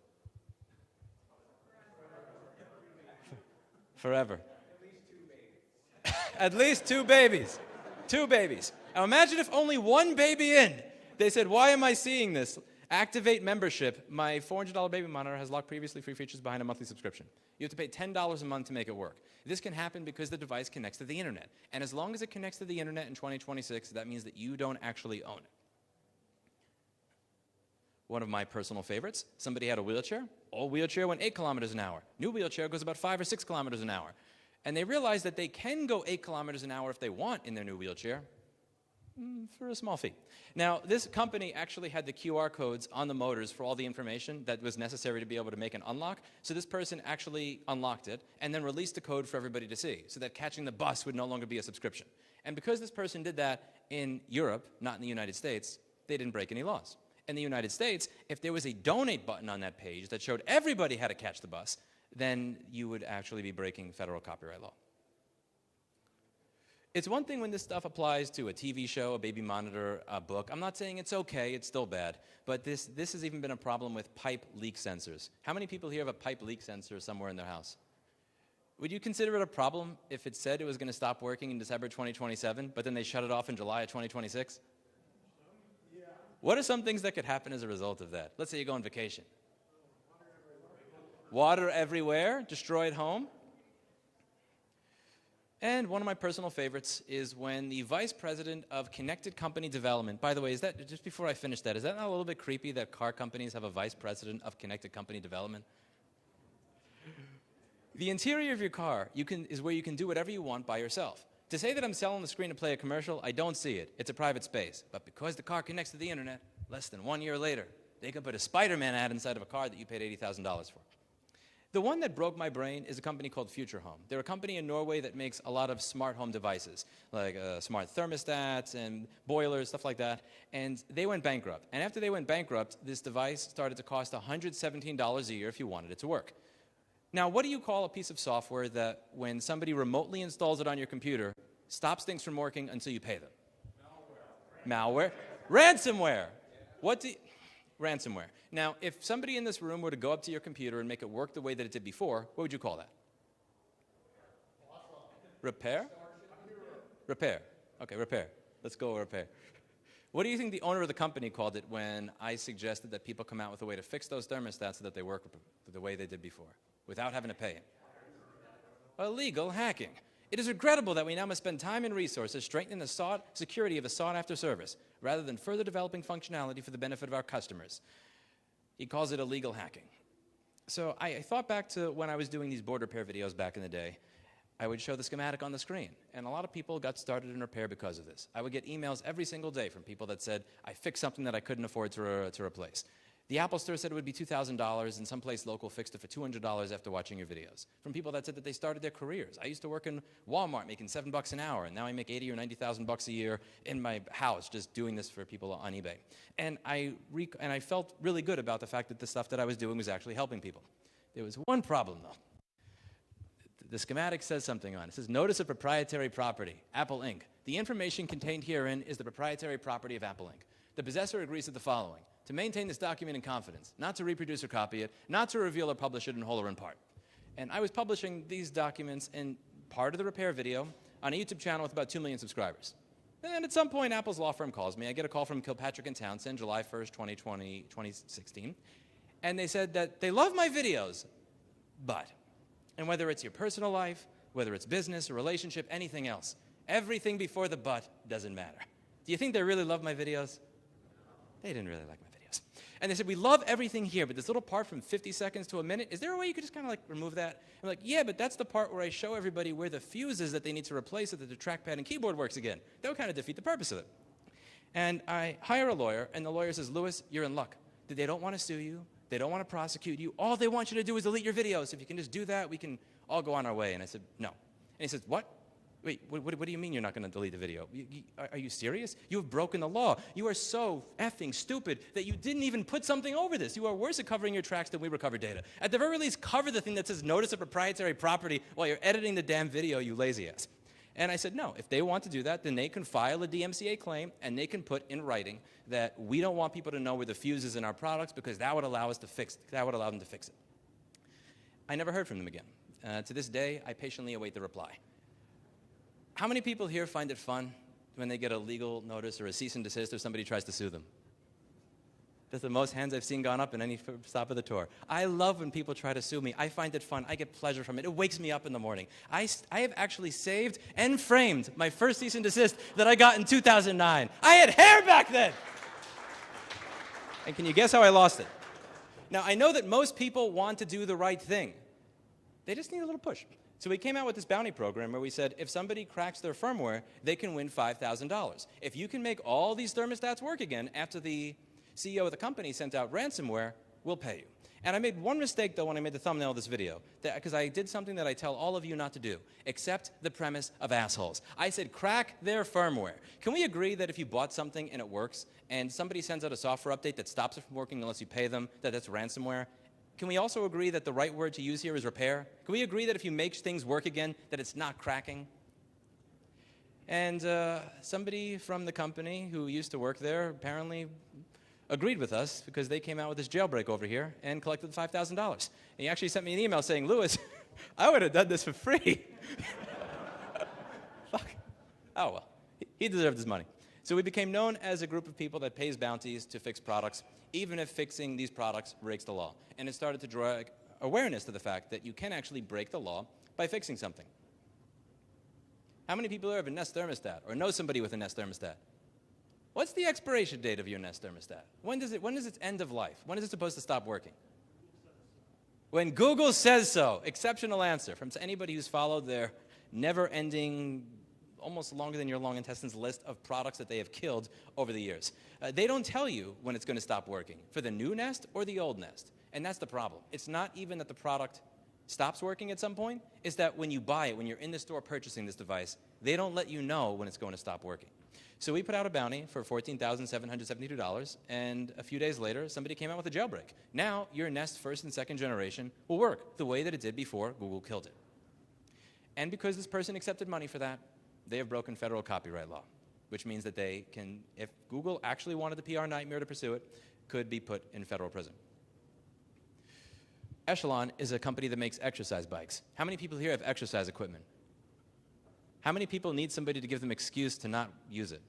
Forever. At least two babies. 2 babies. Now imagine if only one baby in. They said, why am I seeing this? Activate membership. My $400 baby monitor has locked previously free features behind a monthly subscription. You have to pay $10 a month to make it work. This can happen because the device connects to the internet. And as long as it connects to the internet in 2026, that means that you don't actually own it. One of my personal favorites, somebody had a wheelchair. Old wheelchair went 8 kilometers an hour. New wheelchair goes about 5 or 6 kilometers an hour. And they realized that they can go 8 kilometers an hour if they want in their new wheelchair for a small fee. Now, this company actually had the QR codes on the motors for all the information that was necessary to be able to make an unlock. So this person actually unlocked it and then released the code for everybody to see so that catching the bus would no longer be a subscription. And because this person did that in Europe, not in the United States, they didn't break any laws. In the United States, if there was a donate button on that page that showed everybody how to catch the bus, then you would actually be breaking federal copyright law. It's one thing when this stuff applies to a TV show, a baby monitor, a book. I'm not saying it's okay, it's still bad. But this has even been a problem with pipe leak sensors. How many people here have a pipe leak sensor somewhere in their house? Would you consider it a problem if it said it was going to stop working in December 2027, but then they shut it off in July of 2026? Yeah. What are some things that could happen as a result of that? Let's say you go on vacation. Water everywhere, destroyed home. And one of my personal favorites is when the vice president of Connected Company Development, by the way, is that, just before I finish that, is that not a little bit creepy that car companies have a vice president of Connected Company Development? The interior of your car is where you can do whatever you want by yourself. To say that I'm selling the screen to play a commercial, I don't see it. It's a private space. But because the car connects to the internet, less than 1 year later, they can put a Spider-Man ad inside of a car that you paid $80,000 for. The one that broke my brain is a company called Future Home. They're a company in Norway that makes a lot of smart home devices, like smart thermostats and boilers, stuff like that. And they went bankrupt. And after they went bankrupt, this device started to cost $117 a year if you wanted it to work. Now, what do you call a piece of software that, when somebody remotely installs it on your computer, stops things from working until you pay them? Malware. Ransomware. Ransomware. Now, if somebody in this room were to go up to your computer and make it work the way that it did before, what would you call that? Repair? Repair. Okay, repair. Let's go repair. What do you think the owner of the company called it when I suggested that people come out with a way to fix those thermostats so that they work the way they did before, without having to pay it? Illegal hacking. It is regrettable that we now must spend time and resources strengthening the security of a sought-after service, rather than further developing functionality for the benefit of our customers. He calls it illegal hacking. So I thought back to when I was doing these board repair videos back in the day. I would show the schematic on the screen, and a lot of people got started in repair because of this. I would get emails every single day from people that said, I fixed something that I couldn't afford to replace. The Apple Store said it would be $2,000, and someplace local fixed it for $200 after watching your videos. From people that said that they started their careers. I used to work in Walmart making $7 an hour, and now I make $80,000 or $90,000 a year in my house just doing this for people on eBay. And I felt really good about the fact that the stuff that I was doing was actually helping people. There was one problem, though. The schematic says something on it. It says, Notice of Proprietary Property, Apple Inc. The information contained herein is the proprietary property of Apple Inc. The possessor agrees to the following: to maintain this document in confidence, not to reproduce or copy it, not to reveal or publish it in whole or in part. And I was publishing these documents in part of the repair video on a YouTube channel with about 2 million subscribers. And at some point, Apple's law firm calls me. I get a call from Kilpatrick & Townsend, July 1st, 2016. And they said that they love my videos, but, and whether it's your personal life, whether it's business, or relationship, anything else, everything before the but doesn't matter. Do you think they really love my videos? They didn't really like my videos. And they said, we love everything here, but this little part from 50 seconds to a minute, is there a way you could just kind of like remove that? I'm like, yeah, but that's the part where I show everybody where the fuse is that they need to replace so that the trackpad and keyboard works again. That would kind of defeat the purpose of it. And I hire a lawyer, and the lawyer says, Louis, you're in luck. They don't want to sue you. They don't want to prosecute you. All they want you to do is delete your videos. If you can just do that, we can all go on our way. And I said, no. And he says, what? Wait, what do you mean you're not going to delete the video? Are you serious? You have broken the law. You are so effing stupid that you didn't even put something over this. You are worse at covering your tracks than we recover data. At the very least, cover the thing that says Notice of Proprietary Property while you're editing the damn video, you lazy ass. And I said, no, if they want to do that, then they can file a DMCA claim, and they can put in writing that we don't want people to know where the fuse is in our products because that would allow us to fix it. That would allow them to fix it. I never heard from them again. To this day, I patiently await the reply. How many people here find it fun when they get a legal notice or a cease and desist or somebody tries to sue them? That's the most hands I've seen gone up in any stop of the tour. I love when people try to sue me. I find it fun. I get pleasure from it. It wakes me up in the morning. I have actually saved and framed my first cease and desist that I got in 2009. I had hair back then. And can you guess how I lost it? Now, I know that most people want to do the right thing. They just need a little push. So we came out with this bounty program where we said if somebody cracks their firmware, they can win $5,000. If you can make all these thermostats work again after the CEO of the company sent out ransomware, we'll pay you. And I made one mistake, though, when I made the thumbnail of this video, because I did something that I tell all of you not to do: accept the premise of assholes. I said crack their firmware. Can we agree that if you bought something and it works, and somebody sends out a software update that stops it from working unless you pay them, that that's ransomware? Can we also agree that the right word to use here is repair? Can we agree that if you make things work again, that it's not cracking? And somebody from the company who used to work there apparently agreed with us, because they came out with this jailbreak over here and collected $5,000. And he actually sent me an email saying, "Louis, I would have done this for free." Fuck. Oh, well, he deserved his money. So we became known as a group of people that pays bounties to fix products, even if fixing these products breaks the law. And it started to draw awareness to the fact that you can actually break the law by fixing something. How many people here have a Nest thermostat or know somebody with a Nest thermostat? What's the expiration date of your Nest thermostat? When is its end of life? When is it supposed to stop working? When Google says so. Exceptional answer from anybody who's followed their never-ending, almost longer than your long intestines list of products that they have killed over the years. They don't tell you when it's going to stop working, for the new Nest or the old Nest. And that's the problem. It's not even that the product stops working at some point. It's that when you buy it, when you're in the store purchasing this device, they don't let you know when it's going to stop working. So we put out a bounty for $14,772, and a few days later, somebody came out with a jailbreak. Now, your Nest first and second generation will work the way that it did before Google killed it. And because this person accepted money for that, they have broken federal copyright law, which means that they can, if Google actually wanted the PR nightmare to pursue it, could be put in federal prison. Echelon is a company that makes exercise bikes. How many people here have exercise equipment? How many people need somebody to give them an excuse to not use it?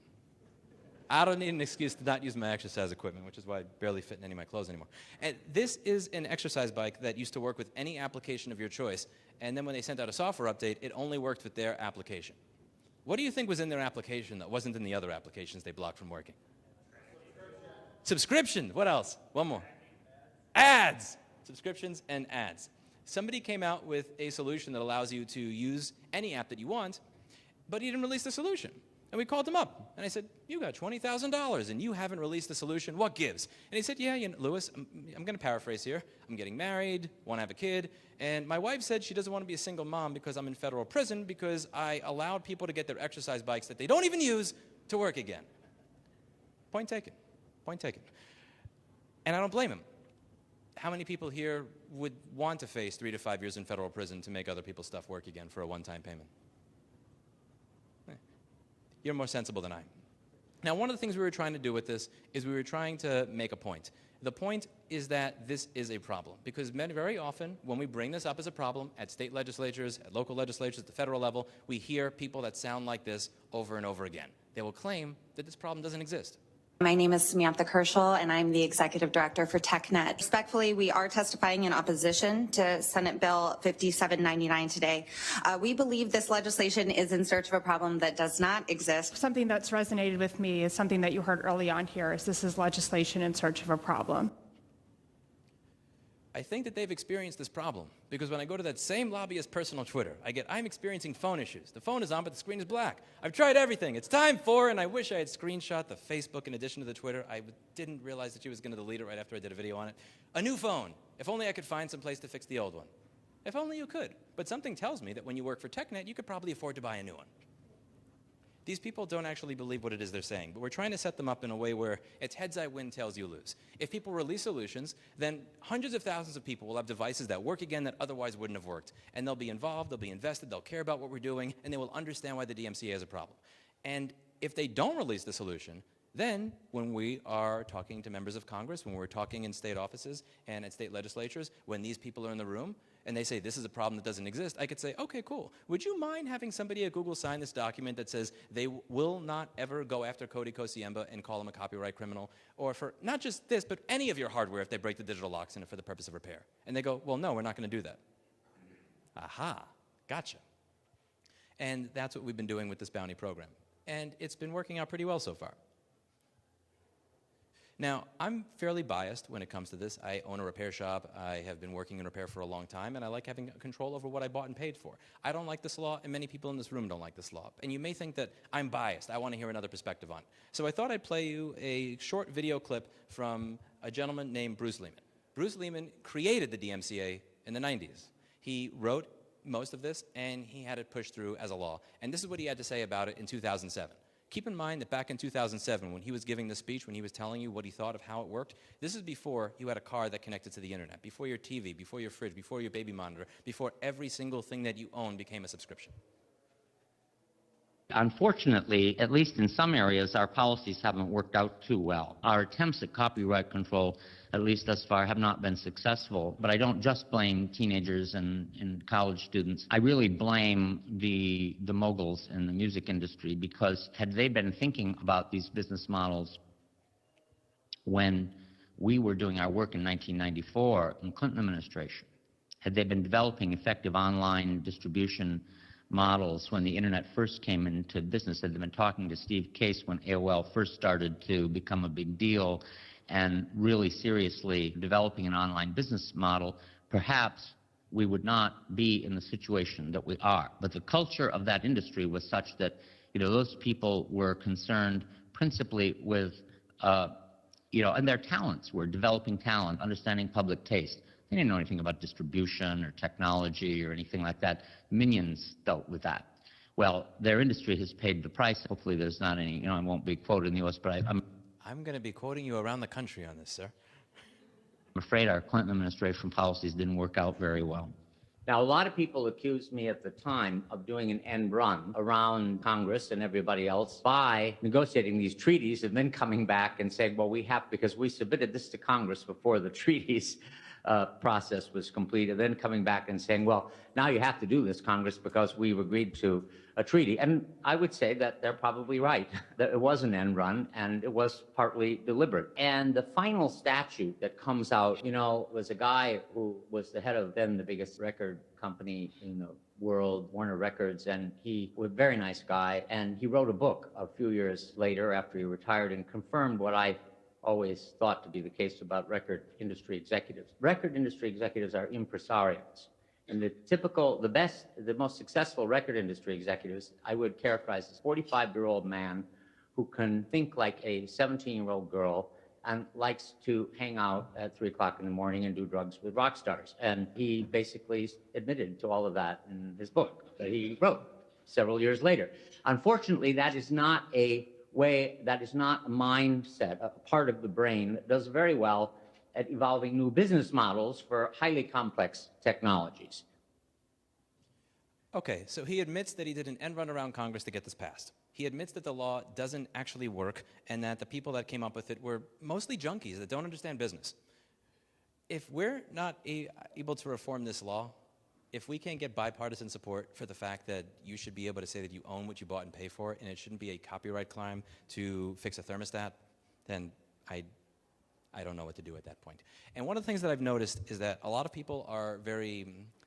I don't need an excuse to not use my exercise equipment, which is why I barely fit in any of my clothes anymore. And this is an exercise bike that used to work with any application of your choice, and then when they sent out a software update, it only worked with their application. What do you think was in their application that wasn't in the other applications they blocked from working? Subscription. What else? One more. Ads. Subscriptions and ads. Somebody came out with a solution that allows you to use any app that you want, but he didn't release the solution. And we called him up, and I said, "You got $20,000, and you haven't released the solution. What gives?" And he said, "Yeah, Louis, I'm going to paraphrase here. I'm getting married, want to have a kid, and my wife said she doesn't want to be a single mom because I'm in federal prison because I allowed people to get their exercise bikes that they don't even use to work again." Point taken. Point taken. And I don't blame him. How many people here would want to face 3 to 5 years in federal prison to make other people's stuff work again for a one-time payment? You're more sensible than I am. Now, one of the things we were trying to do with this is we were trying to make a point. The point is that this is a problem, because very often when we bring this up as a problem at state legislatures, at local legislatures, at the federal level, we hear people that sound like this over and over again. They will claim that this problem doesn't exist. My name is Samantha Kerschel, and I'm the Executive Director for TechNet. Respectfully, we are testifying in opposition to Senate Bill 5799 today. We believe this legislation is in search of a problem that does not exist. Something that's resonated with me is something that you heard early on here, is this is legislation in search of a problem. I think that they've experienced this problem, because when I go to that same lobbyist personal Twitter, I'm experiencing phone issues. The phone is on, but the screen is black. I've tried everything. It's time for, and I wish I had screenshot the Facebook in addition to the Twitter. I didn't realize that she was going to delete it right after I did a video on it. A new phone. If only I could find some place to fix the old one. If only you could. But something tells me that when you work for TechNet, you could probably afford to buy a new one. These people don't actually believe what it is they're saying, but we're trying to set them up in a way where it's heads I win, tails you lose. If people release solutions, then hundreds of thousands of people will have devices that work again that otherwise wouldn't have worked. And they'll be involved, they'll be invested, they'll care about what we're doing, and they will understand why the DMCA is a problem. And if they don't release the solution, then when we are talking to members of Congress, when we're talking in state offices and at state legislatures, when these people are in the room, and they say this is a problem that doesn't exist, I could say, okay, cool. Would you mind having somebody at Google sign this document that says they will not ever go after Cody Kosiemba and call him a copyright criminal, or for not just this, but any of your hardware if they break the digital locks in it for the purpose of repair? And they go, well, no, we're not going to do that. Aha, gotcha. And that's what we've been doing with this bounty program. And it's been working out pretty well so far. Now, I'm fairly biased when it comes to this. I own a repair shop. I have been working in repair for a long time, and I like having control over what I bought and paid for. I don't like this law, and many people in this room don't like this law. And you may think that I'm biased. I want to hear another perspective on it. So I thought I'd play you a short video clip from a gentleman named Bruce Lehman. Bruce Lehman created the DMCA in the 90s. He wrote most of this, and he had it pushed through as a law. And this is what he had to say about it in 2007. Keep in mind that back in 2007, when he was giving the speech, when he was telling you what he thought of how it worked, this is before you had a car that connected to the internet, before your TV, before your fridge, before your baby monitor, before every single thing that you own became a subscription. Unfortunately, at least in some areas, our policies haven't worked out too well. Our attempts at copyright control, at least thus far, have not been successful. But I don't just blame teenagers and college students. I really blame the moguls in the music industry, because had they been thinking about these business models when we were doing our work in 1994 in the Clinton administration, had they been developing effective online distribution models when the internet first came into business, had they been talking to Steve Case when AOL first started to become a big deal, and really seriously developing an online business model, perhaps we would not be in the situation that we are. But the culture of that industry was such that, those people were concerned principally with, and their talents were developing talent, understanding public taste. They didn't know anything about distribution or technology or anything like that. Minions dealt with that. Well, their industry has paid the price. Hopefully there's not any, I won't be quoted in the U.S., but I'm going to be quoting you around the country on this, sir. I'm afraid our Clinton administration policies didn't work out very well. Now, a lot of people accused me at the time of doing an end run around Congress and everybody else by negotiating these treaties and then coming back and saying, well, because we submitted this to Congress before the treaties process was completed, then coming back and saying, well, now you have to do this, Congress, because we've agreed to a treaty. And I would say that they're probably right, that it was an end run, and it was partly deliberate. And the final statute that comes out, was a guy who was the head of then the biggest record company in the world, Warner Records, and he was a very nice guy, and he wrote a book a few years later after he retired and confirmed what I always thought to be the case about record industry executives. Record industry executives are impresarios. And the most successful record industry executives, I would characterize as 45-year-old man who can think like a 17-year-old girl and likes to hang out at 3 o'clock in the morning and do drugs with rock stars. And he basically admitted to all of that in his book that he wrote several years later. Unfortunately, that is not a mindset, a part of the brain that does very well at evolving new business models for highly complex technologies. Okay, so he admits that he did an end run around Congress to get this passed. He admits that the law doesn't actually work and that the people that came up with it were mostly junkies that don't understand business. If we're not able to reform this law, if we can't get bipartisan support for the fact that you should be able to say that you own what you bought and pay for, and it shouldn't be a copyright crime to fix a thermostat, then I don't know what to do at that point. And one of the things that I've noticed is that a lot of people are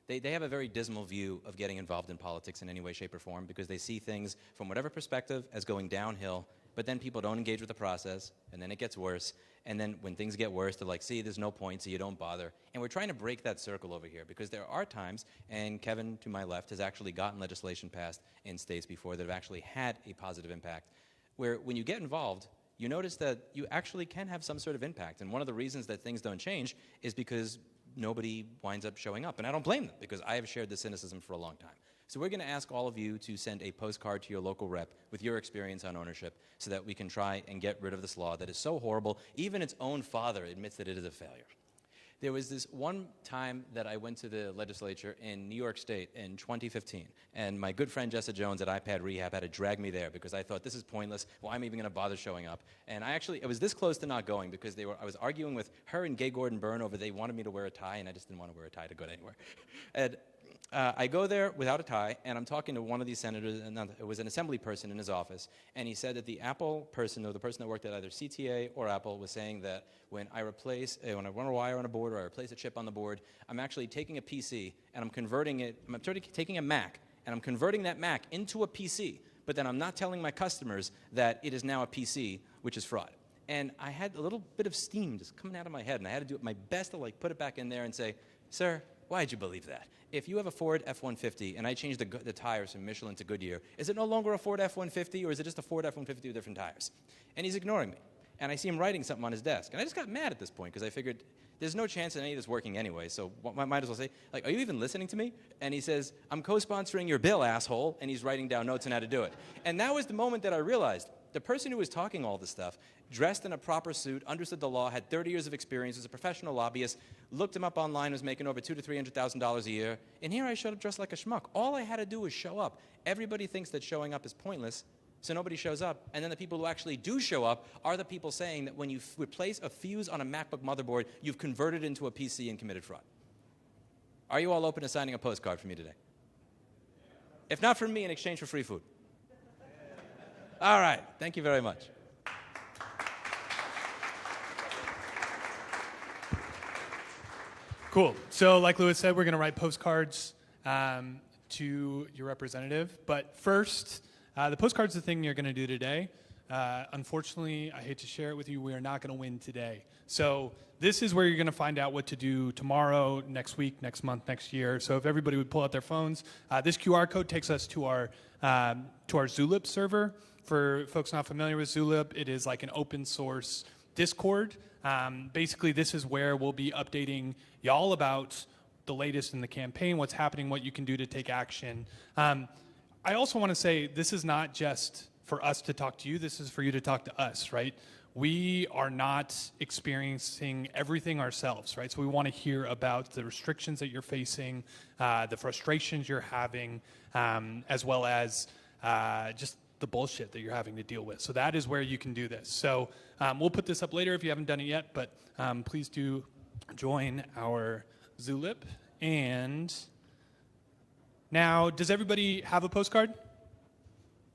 they have a very dismal view of getting involved in politics in any way, shape, or form, because they see things from whatever perspective as going downhill, but then people don't engage with the process, and then it gets worse. And then when things get worse, they're like, see, there's no point, so you don't bother. And we're trying to break that circle over here, because there are times, and Kevin to my left has actually gotten legislation passed in states before that have actually had a positive impact, where when you get involved, you notice that you actually can have some sort of impact. And one of the reasons that things don't change is because nobody winds up showing up. And I don't blame them, because I have shared this cynicism for a long time. So we're going to ask all of you to send a postcard to your local rep with your experience on ownership so that we can try and get rid of this law that is so horrible. Even its own father admits that it is a failure. There was this one time that I went to the legislature in New York State in 2015, and my good friend Jessa Jones at iPad Rehab had to drag me there because I thought, this is pointless. Why am I even going to bother showing up? And I was this close to not going because I was arguing with her and Gay Gordon Byrne over they wanted me to wear a tie, and I just didn't want to wear a tie to go anywhere. And I go there without a tie, and I'm talking to one of these senators, and it was an assembly person in his office, and he said that the Apple person, or the person that worked at either CTA or Apple, was saying that when I run a wire on a board or I replace a chip on the board, I'm actually taking a PC and I'm converting it, taking a Mac, and I'm converting that Mac into a PC, but then I'm not telling my customers that it is now a PC, which is fraud. and I had a little bit of steam just coming out of my head, and I had to do my best to like put it back in there and say, sir, why'd you believe that? If you have a Ford F-150 and I change the tires from Michelin to Goodyear, is it no longer a Ford F-150 or is it just a Ford F-150 with different tires? And he's ignoring me. And I see him writing something on his desk. And I just got mad at this point because I figured there's no chance that any of this working anyway, so I might as well say, like, are you even listening to me? And he says, I'm co-sponsoring your bill, asshole, and he's writing down notes on how to do it. And that was the moment that I realized the person who was talking all this stuff, dressed in a proper suit, understood the law, had 30 years of experience, was a professional lobbyist, looked him up online, was making over $200,000 to $300,000 a year, and here I showed up dressed like a schmuck. All I had to do was show up. Everybody thinks that showing up is pointless, so nobody shows up, and then the people who actually do show up are the people saying that when you replace a fuse on a MacBook motherboard, you've converted into a PC and committed fraud. Are you all open to signing a postcard for me today? If not from me, in exchange for free food. All right, thank you very much. Cool. So like Louis said, we're going to write postcards to your representative. But first, the postcard's the thing you're going to do today. Unfortunately, I hate to share it with you, we are not going to win today. So this is where you're going to find out what to do tomorrow, next week, next month, next year. So if everybody would pull out their phones, this QR code takes us to our Zulip server. For folks not familiar with Zulip, it is like an open source Discord. Basically, this is where we'll be updating y'all about the latest in the campaign, what's happening, what you can do to take action. I also want to say this is not just for us to talk to you, this is for you to talk to us, right? We are not experiencing everything ourselves, right? So we want to hear about the restrictions that you're facing, the frustrations you're having, as well as just the bullshit that you're having to deal with. So that is where you can do this. So we'll put this up later if you haven't done it yet, but please do join our Zulip. And now, does everybody have a postcard?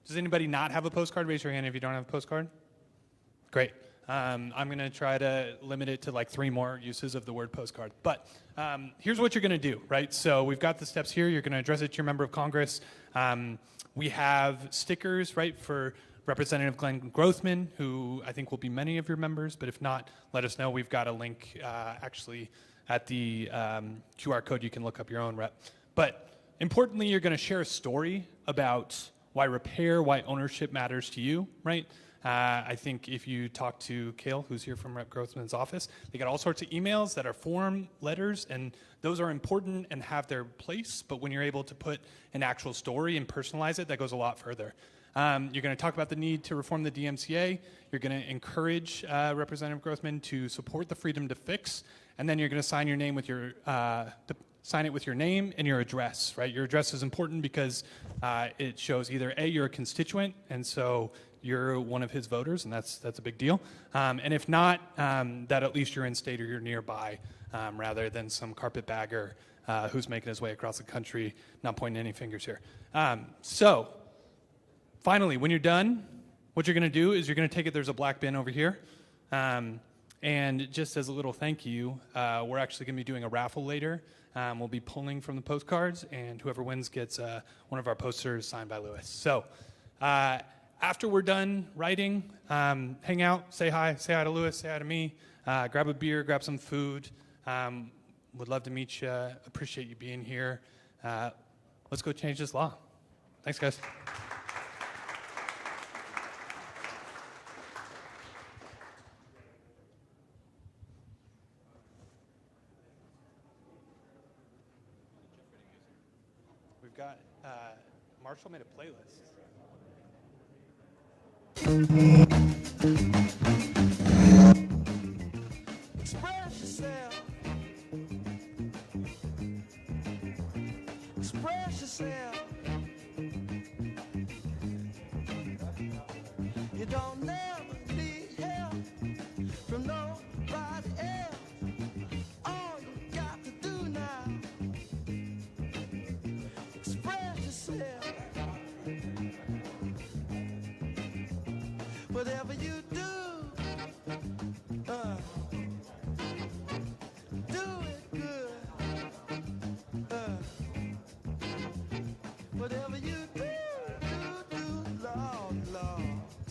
Does anybody not have a postcard? Raise your hand if you don't have a postcard. Great. I'm going to try to limit it to like 3 more uses of the word postcard. But here's what you're going to do, right? So we've got the steps here. You're going to address it to your member of Congress. We have stickers, right, for Representative Glenn Grothman, who I think will be many of your members. But if not, let us know. We've got a link actually at the QR code. You can look up your own rep. But importantly, you're going to share a story about why repair, why ownership matters to you, right? I think if you talk to Kale, who's here from Rep. Grothman's office, they got all sorts of emails that are form letters, and those are important and have their place, but when you're able to put an actual story and personalize it, that goes a lot further. You're going to talk about the need to reform the DMCA. You're going to encourage Representative Grothman to support the freedom to fix, and then you're going to sign your name with your sign it with your name and your address, right? Your address is important because it shows either A, you're a constituent, and so you're one of his voters, and that's a big deal. And if not, that at least you're in state or you're nearby, rather than some carpetbagger who's making his way across the country, not pointing any fingers here. So, finally, when you're done, what you're going to do is you're going to take it, there's a black bin over here. And just as a little thank you, we're actually going to be doing a raffle later. We'll be pulling from the postcards, and whoever wins gets one of our posters signed by Louis. So, after we're done writing, hang out, say hi to Louis, say hi to me, grab a beer, grab some food. Would love to meet you, appreciate you being here. Let's go change this law. Thanks, guys. We've got, Marshall made a playlist. Express yourself. Express yourself. You don't never need help from nobody else. All you got to do now, express yourself.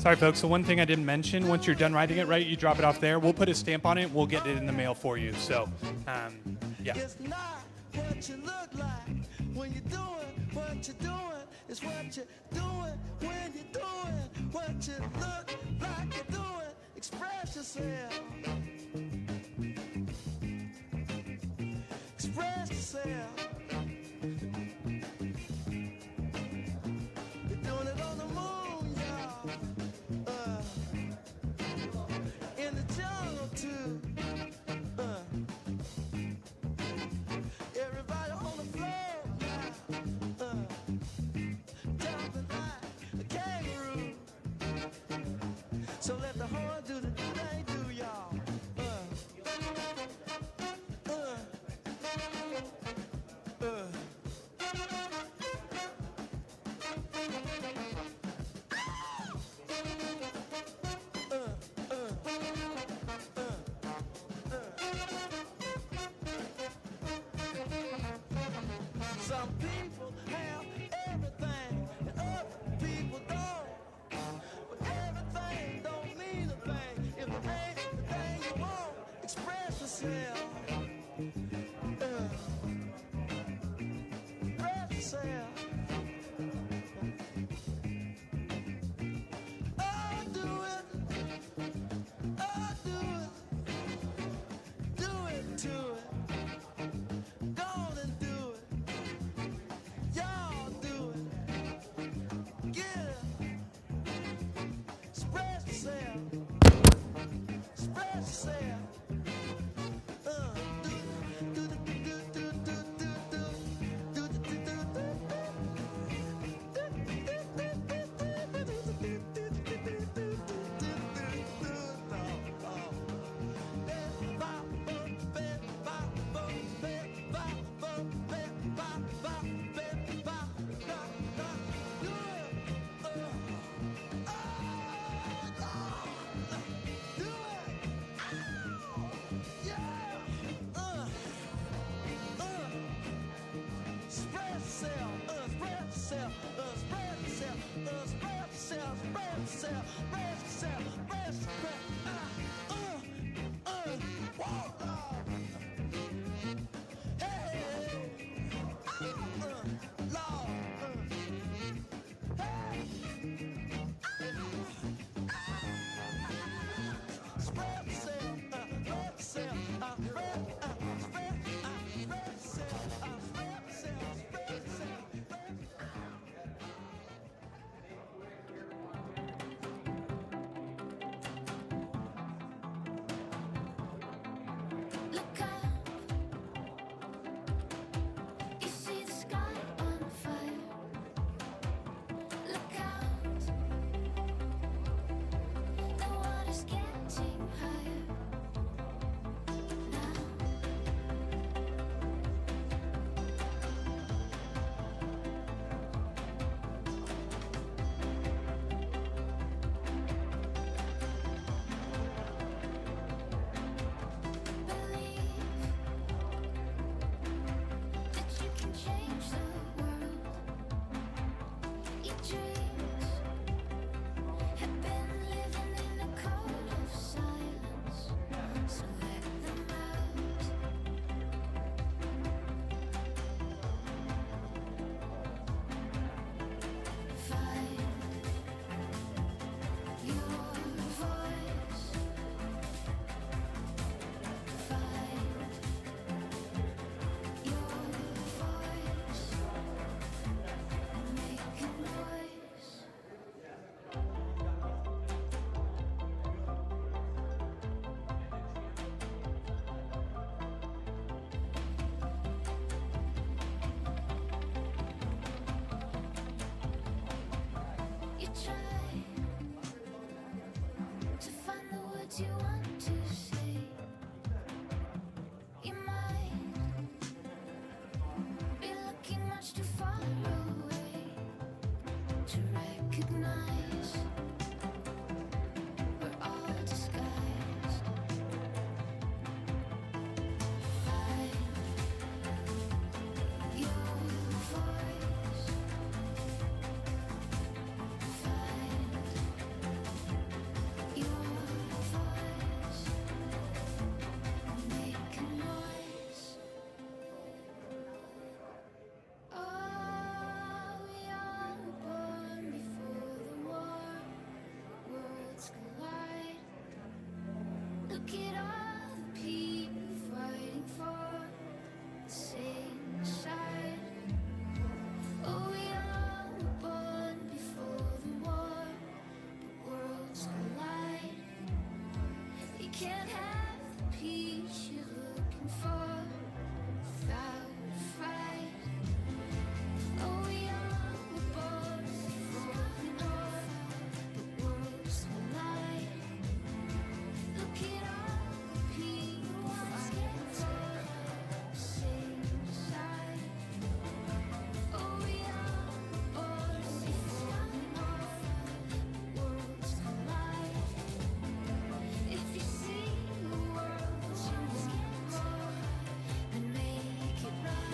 Sorry, folks. So one thing I didn't mention, once you're done writing it, right, you drop it off there. We'll put a stamp on it. We'll get it in the mail for you. So, yeah. It's not what you look like when you're doing what you're doing. It's what you're doing when you're doing what you look like you're doing. Express yourself. Express yourself. You're doing it on the moon, y'all. In the jungle too. Everybody on the floor now. Jumping like a kangaroo. So let the horn do the do they do, y'all. Some people have everything and other people don't. But everything don't mean a thing if it ain't the thing you want. Express yourself. Express yourself. Oh, do it. Oh, do it. Do it to it. Go on and do it. Y'all do it. Get it. Express yourself. Express yourself. Look at all the people fighting for the same side. Oh, we all were born before the war, but worlds collide. You can't have the peace you're looking for without a fight. Oh, we all were born before the war, but worlds collide. Look at all the people fighting for the same side. Oh, we all were born before the war, but worlds collide. If you see the world you want more, then make it right.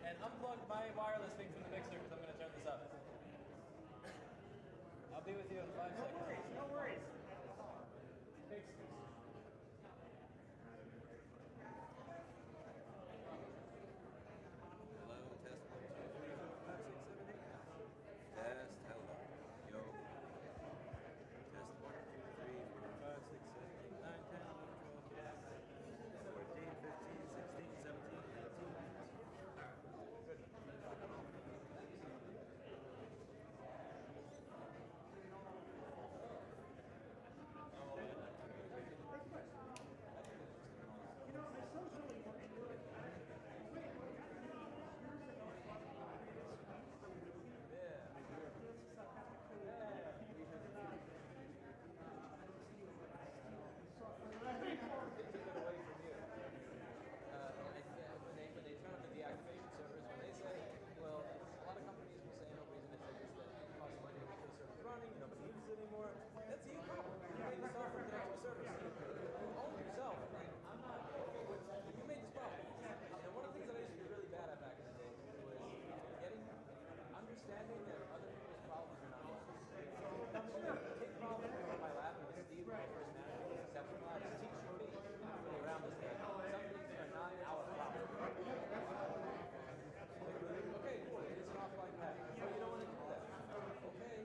And unplug my wireless thing from the mixer because I'm going to turn this up. I'll be with you in 5 seconds. No worries. Hello, test 1, 2, 3, 4, 5, 6, 7, 8. Test, hello. Yo. Test 1, 2, 3, 4, 5, 6, 7, 8, 9, 10, 11, 12, 13, 14, 15, 16, 17, 18. When they turn on the deactivation servers, when they say, well, a lot of companies will say no reason to say this, that it costs money to keep the servers running, nobody uses it anymore. That's your problem. You made the software connect to a service. You own yourself. I'm not. You made this problem. And one of the things that I used to be really bad at back in the day was understanding that other people's problems are not yours. Take problems from my lab with Steve, my first manager, was exceptional at is teaching me around this thing. Some things are not our problem. Okay, cool. It is an offline path. So you don't want to do that. Okay.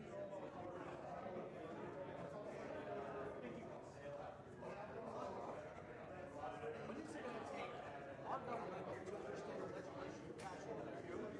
What is it going to take our government to understand the legislation you're passing review works?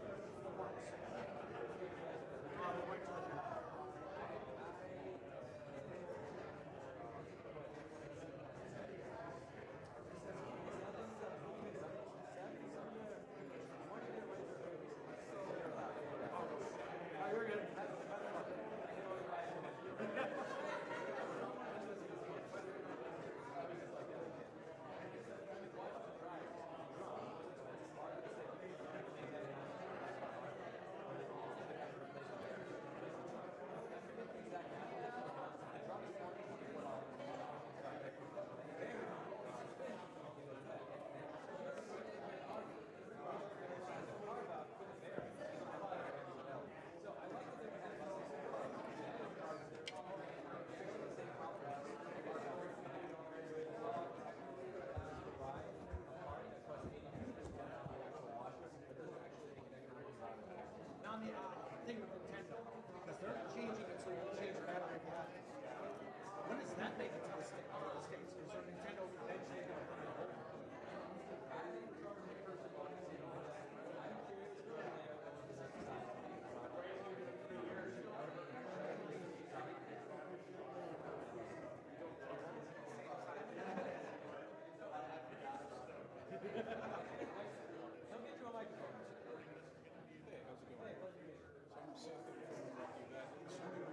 Right to the on the thing with Nintendo, because they're changing it so you can change the battery life. When does that make it to the States? Is there Nintendo eventually going to come in over? Come get you a microphone. Hey, how's it going? Hey, pleasure to meet you. So I'm Seth, I'm from Rocky Valley.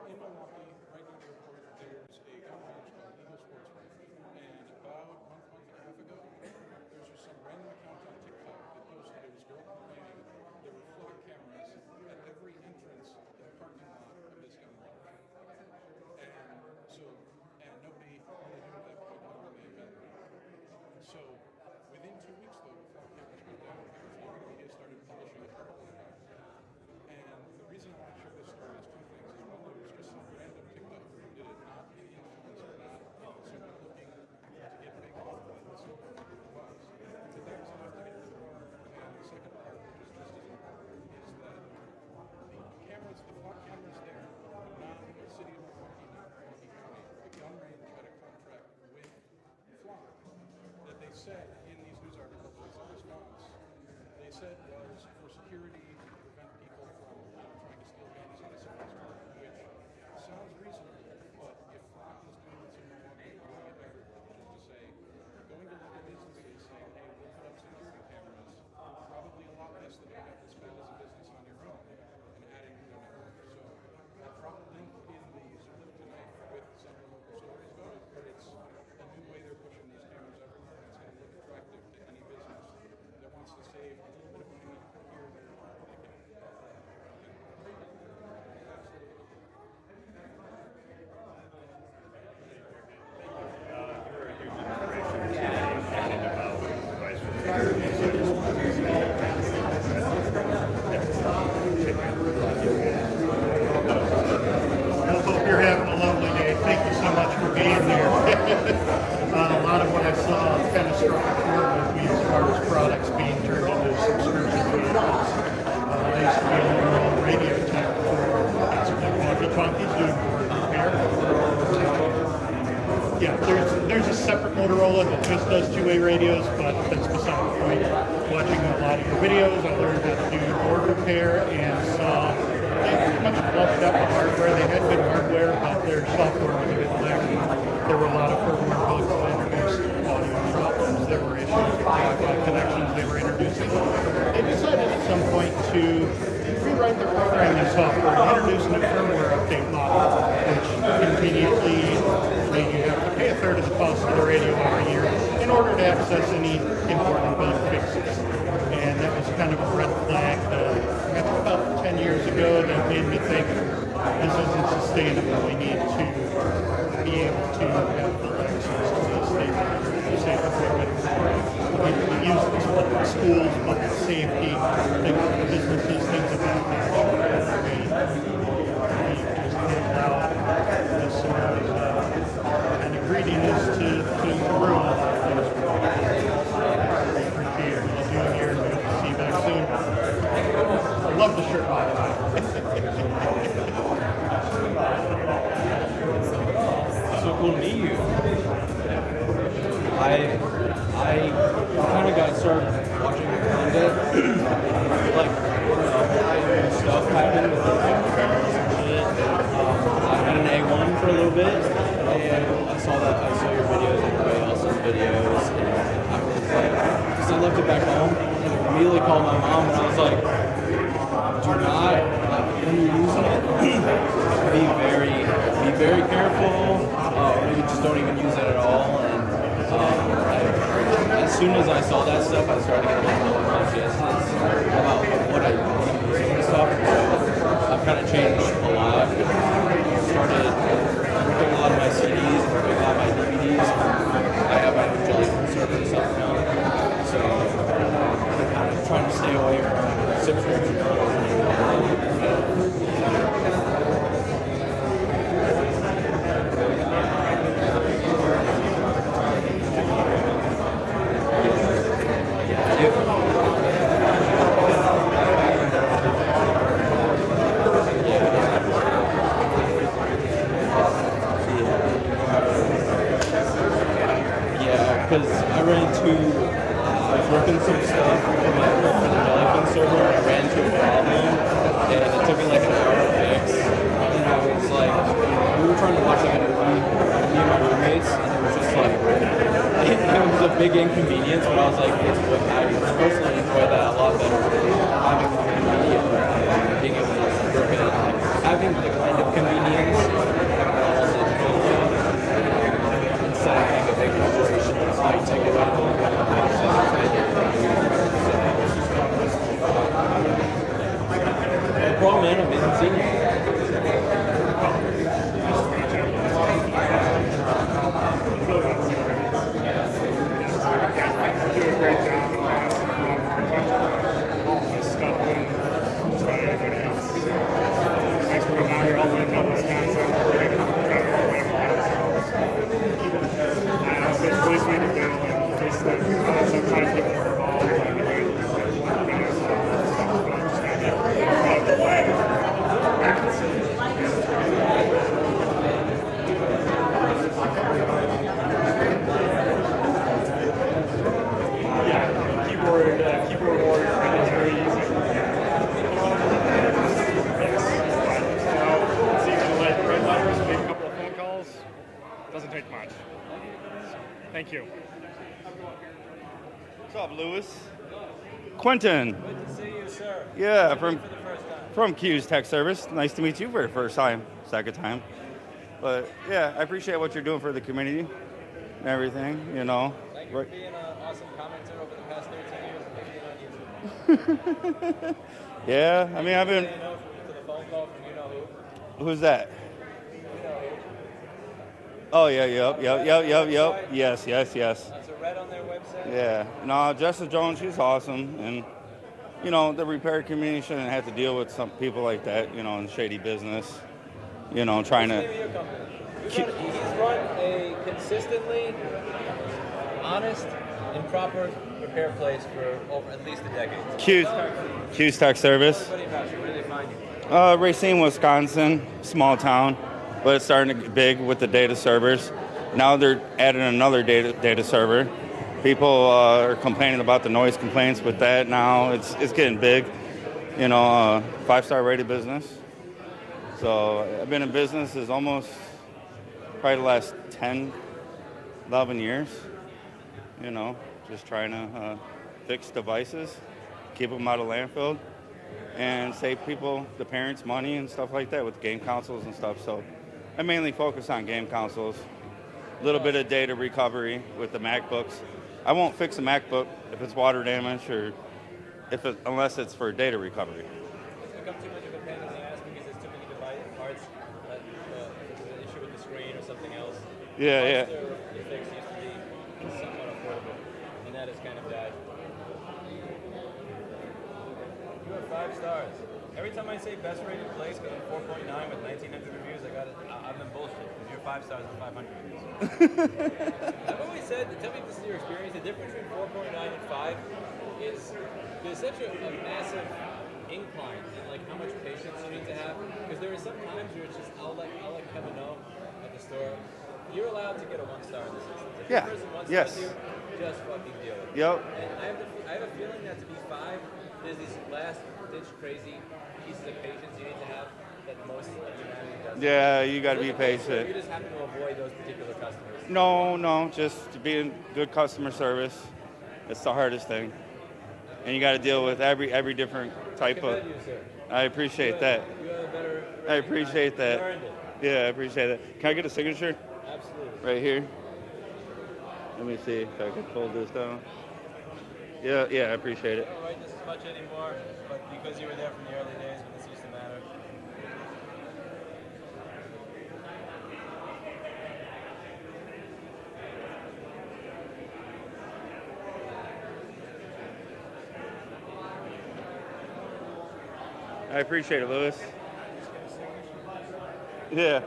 in Milwaukee, right near the airport, there's a gun range called Eagle Sports Range. And about a month and a half ago, there's just some random account on TikTok that posted it was a girl complaining there were flock cameras at every entrance in the parking lot of this gun range. And nobody knew at that point how long they had been. So within 2 weeks, though, the flock cameras went down because local media started publishing an article about it. And the reason I want to share this story is two things. Is one, it was just some random TikToker who did it, not an influencer, not someone looking to get big off of it. This is what it was. But that was enough to get rid of the bar. And the second part, which is just as important, is that the cameras, the flock cameras there, not the city of Milwaukee, not Milwaukee County, the gun range had a contract with flock that they said in these news articles as a response, they said was for security to prevent people from trying to steal guns in the city, which sounds reasonable, but if flock is doing this in Milwaukee, they're doing it everywhere, which is to say, going to local businesses saying, hey, we'll put up security cameras, probably a lot less than you have to spend as a business on your own, and adding to their network. So I'll drop a link in the Zoom tonight with some of the local stories about it, but it's a new way they're pushing these cameras everywhere, and it's going to look attractive to any business that wants to save a little bit of money here and there. I hope you're having a lovely day. Thank you so much for being here. A lot of what I saw kind of struck a chord with me as far as products being turned into subscription vehicles. I used to be an overall radio tech for walkie-talkies doing board repair. Yeah, there's a separate Motorola that just does two-way radios, but that's beside the point. Watching a lot of your videos, I learned how to do board repair and saw they pretty much flushed out the hardware. They had good hardware, but their software was a bit lacking. There were a lot of firmware bugs that introduced audio problems. There were issues with Wi-Fi connections they were introducing. They decided at some point to rewrite their programming software and introduce a new firmware update model, which conveniently made you have to pay a third of the cost of the radio every year in order to access any important bug fixes. And that was kind of a red flag about 10 years ago that made me think this isn't sustainable. We need to be able to have full access to the safe equipment for the users, public schools, public safety, businesses, things of that nature. We just can't allow this kind of greediness to ruin a lot of things. We appreciate what you're doing here, and we hope to see you back soon. I love the shirt, by the way. So cool to meet you. I kind of got started watching your content. Like, stuff happened with the cameras and shit. I had an A1 for a little bit, and I saw your videos and everybody else's videos, and I was like, because I left it back home, and I immediately called my mom, and I was like, do not, when you're using it, be very careful, maybe just don't even use it at all. And as soon as I saw that stuff, I started getting a little more conscious about what I'm using and stuff. I've kind of changed a lot. I started ripping a lot of my CDs and ripping a lot of my DVDs. I have my Jellyfin server and stuff now. So I'm kind of trying to stay away from subscription models anymore. Because I ran into, I was working some stuff for the Jellyfin server, and I ran into a problem, and it took me like an hour to fix. And I was like, we were trying to watch like a movie, me and my roommates, and it was just like, it was a big inconvenience, but I was like, I personally enjoy that a lot better, having the media, being able to work it, having the kind of convenience Lewis? Quentin. Good to see you, sir. Yeah, For the first time. from Q's Tech Service. Nice to meet you for the first time, second time. But yeah, I appreciate what you're doing for the community and everything, you know. Thank you for being an awesome commenter over the past 13 years and being on YouTube. Yeah, I mean, I've been. To the phone call from you know who. Who's that? You know who. Oh yeah, yep. Yes. That's a red on their website. Yeah. No, Jessica Jones, she's awesome, and you know the repair community shouldn't have to deal with some people like that, you know, in shady business. You know, trying What's the to. name of your company? He's run a consistently honest and proper repair place for over at least a decade. Q's Tech Service. Everybody about you. Where do they find you? Racine, Wisconsin, small town, but it's starting to get big with the data servers. Now they're adding another data server. People are complaining about the noise complaints with that now. It's getting big. You know, 5-star rated business. So I've been in business is almost probably the last 10, 11 years. You know, just trying to fix devices, keep them out of landfill, and save people, the parents, money and stuff like that with game consoles and stuff. So I mainly focus on game consoles, a little bit of data recovery with the MacBooks. I won't fix a MacBook if it's water damage or unless it's for data recovery. It's become too much of a pain in the ass because there's too many parts that an issue with the screen or something else. Yeah. The fix used to be somewhat affordable, and that has kind of died. You are 5 stars. Every time I say best rated place, because I'm 4.9 with 1,900 reviews, I'm in bullshit. Because you're 5 stars and 500 reviews. I've always said, tell me if this is your experience, the difference between 4.9 and 5 is there's such a massive incline in like how much patience you need to have. Because there are some times where it's just, I'll let Kevin know at the store, you're allowed to get a 1 star in this instance. If Yeah. the person wants Yes. you, just fucking deal with it. Yep. And I have a feeling that to be 5, there's these last ditch crazy pieces of patience you need to have that most of humanity doesn't. Yeah, you got to be You patient. just happen to avoid those particular customers. No, just being good customer service. It's the hardest thing. And you got to deal with every different type of. Commend you, sir. I appreciate that. You have a better. I appreciate You that. earned it. Yeah, I appreciate that. Can I get a signature? Absolutely. Right here. Let me see if I can fold this down. Yeah, I appreciate it. I don't write this as much anymore, but because you were there from the early days when this used to matter. I appreciate it, Lewis. Yeah.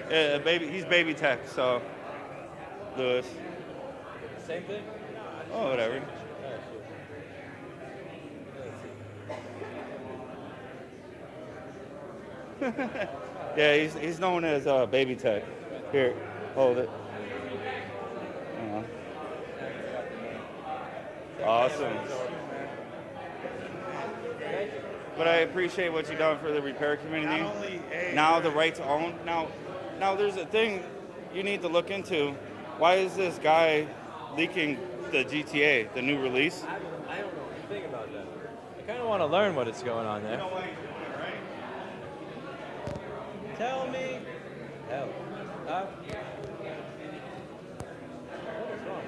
Yeah, he's baby tech, so Lewis. Same thing? Oh, whatever. Yeah, he's known as baby tech. Here, hold it. Awesome. But I appreciate what you've done for the repair community. Now the right to own. Now there's a thing you need to look into. Why is this guy leaking the GTA, the new release? I don't know anything about that. I kind of want to learn what is going on there. Tell me. Hell. What is wrong?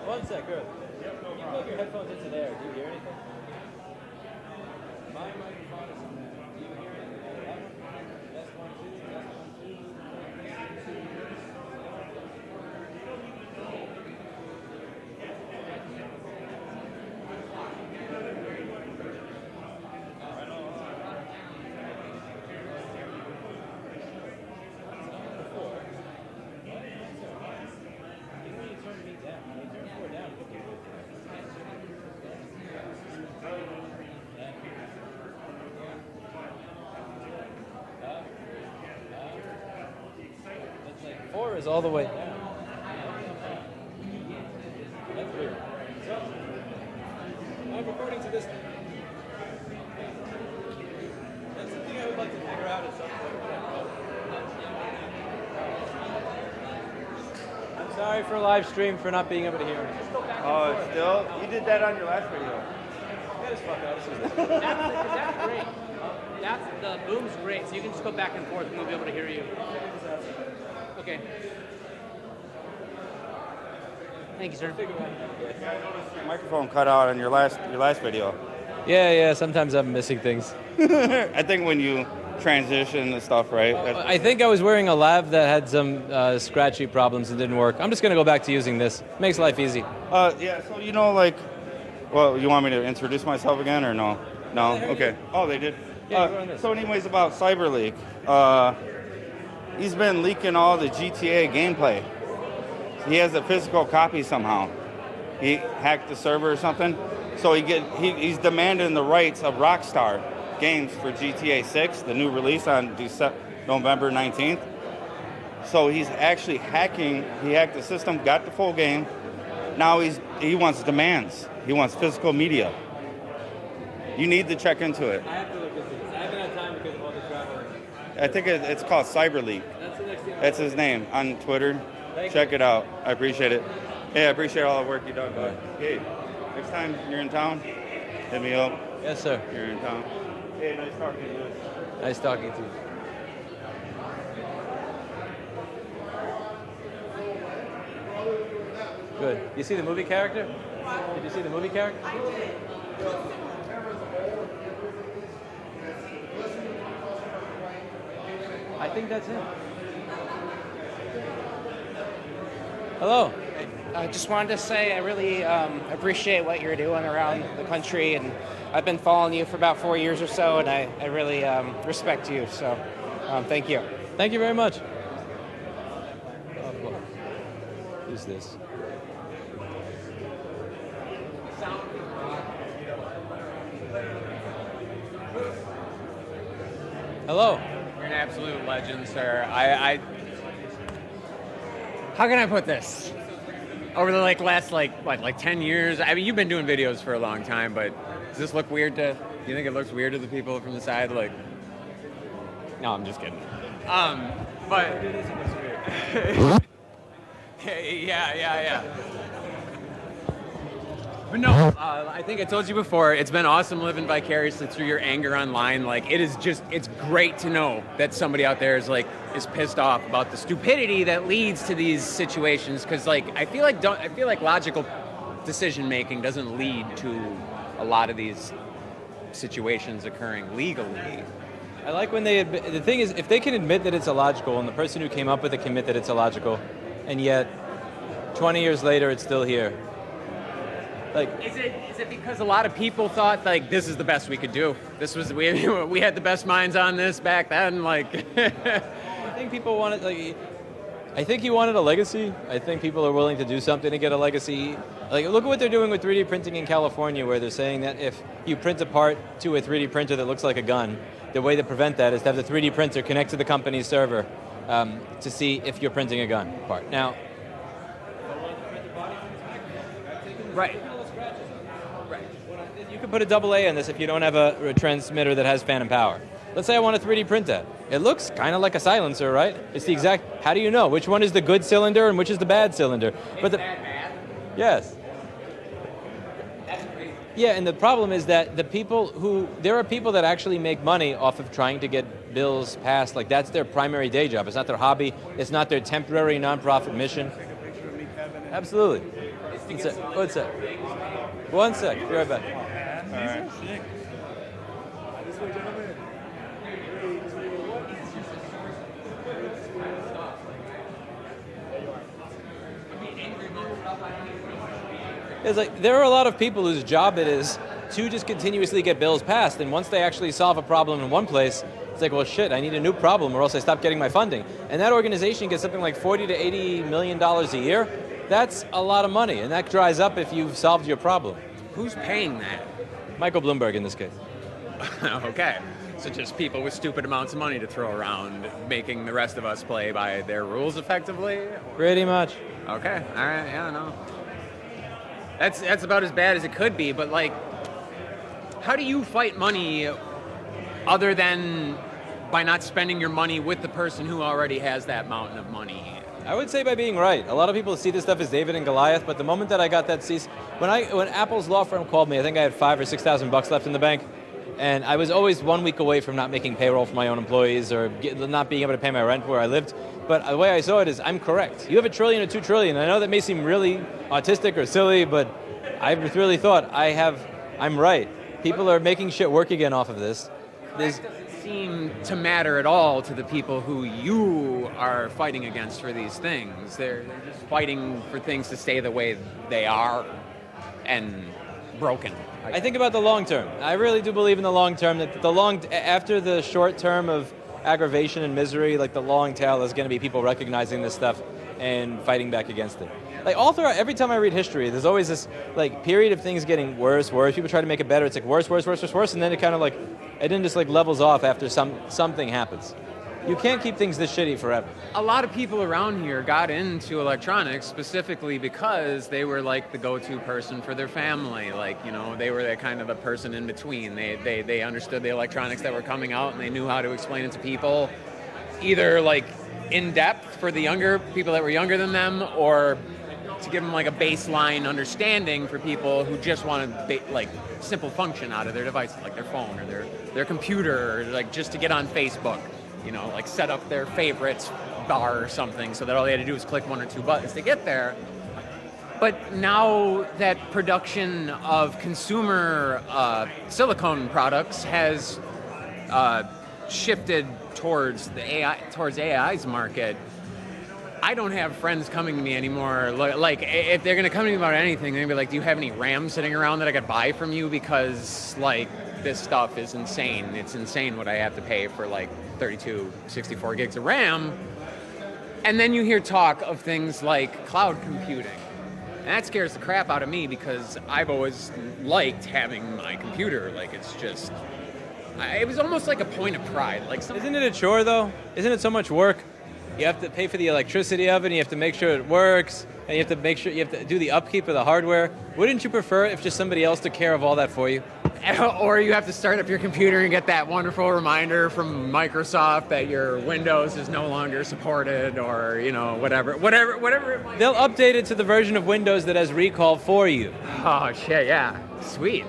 One sec, good. You plug your headphones into there. Do you hear anything? My microphone is in there. Do you hear anything? That one? That's 1, 2. That's 1, 2. Four is all the way down. That's weird. So, I'm recording to this. That's something I would like to figure out at some point. Sorry for live stream for not being able to hear it. Oh, still? You did that on your last video. Yeah, just fuck up. That's great. The boom's great, so you can just go back and forth and we'll be able to hear you. Okay. Thank you, sir. Your microphone cut out on your last video. Yeah, sometimes I'm missing things. I think when you transition and stuff, right? I think I was wearing a lav that had some scratchy problems and didn't work. I'm just going to go back to using this. Makes life easy. Yeah, so you know, like, well, you want me to introduce myself again or no? No? Okay. Oh, they did? Yeah, you were on this. So anyways, about CyberLeak. He's been leaking all the GTA gameplay. He has a physical copy somehow. He hacked the server or something. So he's demanding the rights of Rockstar Games for GTA 6, the new release on November 19th. So he's actually hacking. He hacked the system, got the full game. Now he wants demands. He wants physical media. You need to check into it. I have to look into this. I haven't had time because of all the traveling. I think it's called CyberLeak. That's the next thing. That's his name on Twitter. Check it out. I appreciate it. Yeah, I appreciate all the work you've done, bud. Hey, next time you're in town, hit me up. Yes, sir. You're in town. Hey, nice talking to you. Nice talking to you. Good. You see the movie character? Did you see the movie character? I think that's him. Hello. I just wanted to say I really appreciate what you're doing around the country, and I've been following you for about 4 years or so, and I really respect you, so thank you. Thank you very much. Who's this? Hello. You're an absolute legend, sir. How can I put this? Over the last 10 years. I mean, you've been doing videos for a long time, but does this look weird to? Do you think it looks weird to the people from the side? Like, no, I'm just kidding. But yeah. But no, I think I told you before, it's been awesome living vicariously through your anger online. Like, it's great to know that somebody out there is pissed off about the stupidity that leads to these situations. Because I feel like logical decision making doesn't lead to a lot of these situations occurring legally. I like when the thing is, if they can admit that it's illogical, and the person who came up with it can admit that it's illogical, and yet 20 years later it's still here. Is it because a lot of people thought this is the best we could do? We had the best minds on this back then. I think people wanted I think he wanted a legacy. I think people are willing to do something to get a legacy. Look at what they're doing with 3D printing in California, where they're saying that if you print a part to a 3D printer that looks like a gun, the way to prevent that is to have the 3D printer connect to the company's server to see if you're printing a gun part. Now, right. You could put a AA on this if you don't have a transmitter that has phantom power. Let's say I want to 3D print that. It looks kind of like a silencer, right? It's the exact, how do you know which one is the good cylinder and which is the bad cylinder? Yes. Yeah, and the problem is that there are people that actually make money off of trying to get bills passed. That's their primary day job. It's not their hobby. It's not their temporary nonprofit mission. Absolutely. One sec. One sec. Be right back. All right. It's there are a lot of people whose job it is to just continuously get bills passed, and once they actually solve a problem in one place, it's well, shit, I need a new problem or else I stop getting my funding. And that organization gets something like $40 to $80 million a year. That's a lot of money, and that dries up if you've solved your problem. Who's paying that? Michael Bloomberg in this case. Okay. So just people with stupid amounts of money to throw around, making the rest of us play by their rules effectively? Pretty much. Okay. All right. Yeah, no. That's about as bad as it could be, but how do you fight money other than by not spending your money with the person who already has that mountain of money? I would say by being right. A lot of people see this stuff as David and Goliath, but the moment that I got that cease, when Apple's law firm called me, I think I had $5,000 or $6,000 left in the bank, and I was always 1 week away from not making payroll for my own employees or not being able to pay my rent where I lived. But the way I saw it is, I'm correct. You have $1 trillion or $2 trillion. I know that may seem really autistic or silly, but I really thought I'm right. People are making shit work again off of this. Doesn't seem to matter at all to the people who you are fighting against for these things. They're just fighting for things to stay the way they are and broken. I think about the long term. I really do believe in the long term, that after the short term of aggravation and misery, like the long tail is going to be people recognizing this stuff and fighting back against it. Like all throughout, every time I read history, there's always this like period of things getting worse. People try to make it better. It's like worse, and then it kind of like, it then just like levels off after something happens. You can't keep things this shitty forever. A lot of people around here got into electronics specifically because they were like the go-to person for their family. Like, you know, they were the kind of the person in between. They understood the electronics that were coming out and they knew how to explain it to people, either like in depth for the younger people that were younger than them, or to give them like a baseline understanding for people who just wanted like simple function out of their device, like their phone or their computer, or like just to get on Facebook. You know, like set up their favorites bar or something so that all they had to do was click 1 or 2 buttons to get there. But now that production of consumer silicone products has shifted towards AI's market, I don't have friends coming to me anymore. Like, if they're going to come to me about anything, they're going to be like, do you have any RAM sitting around that I could buy from you? Because, like, this stuff is insane. It's insane what I have to pay for, like, 32, 64 gigs of RAM. And then you hear talk of things like cloud computing. And that scares the crap out of me because I've always liked having my computer. Like, it's just... it was almost like a point of pride. Like, isn't it a chore, though? Isn't it so much work? You have to pay for the electricity of it, and you have to make sure it works, and you have to make sure you have to do the upkeep of the hardware. Wouldn't you prefer if just somebody else took care of all that for you? Or you have to start up your computer and get that wonderful reminder from Microsoft that your Windows is no longer supported, or, you know, whatever it might. They'll update it to the version of Windows that has recall for you. Oh, shit, yeah. Sweet.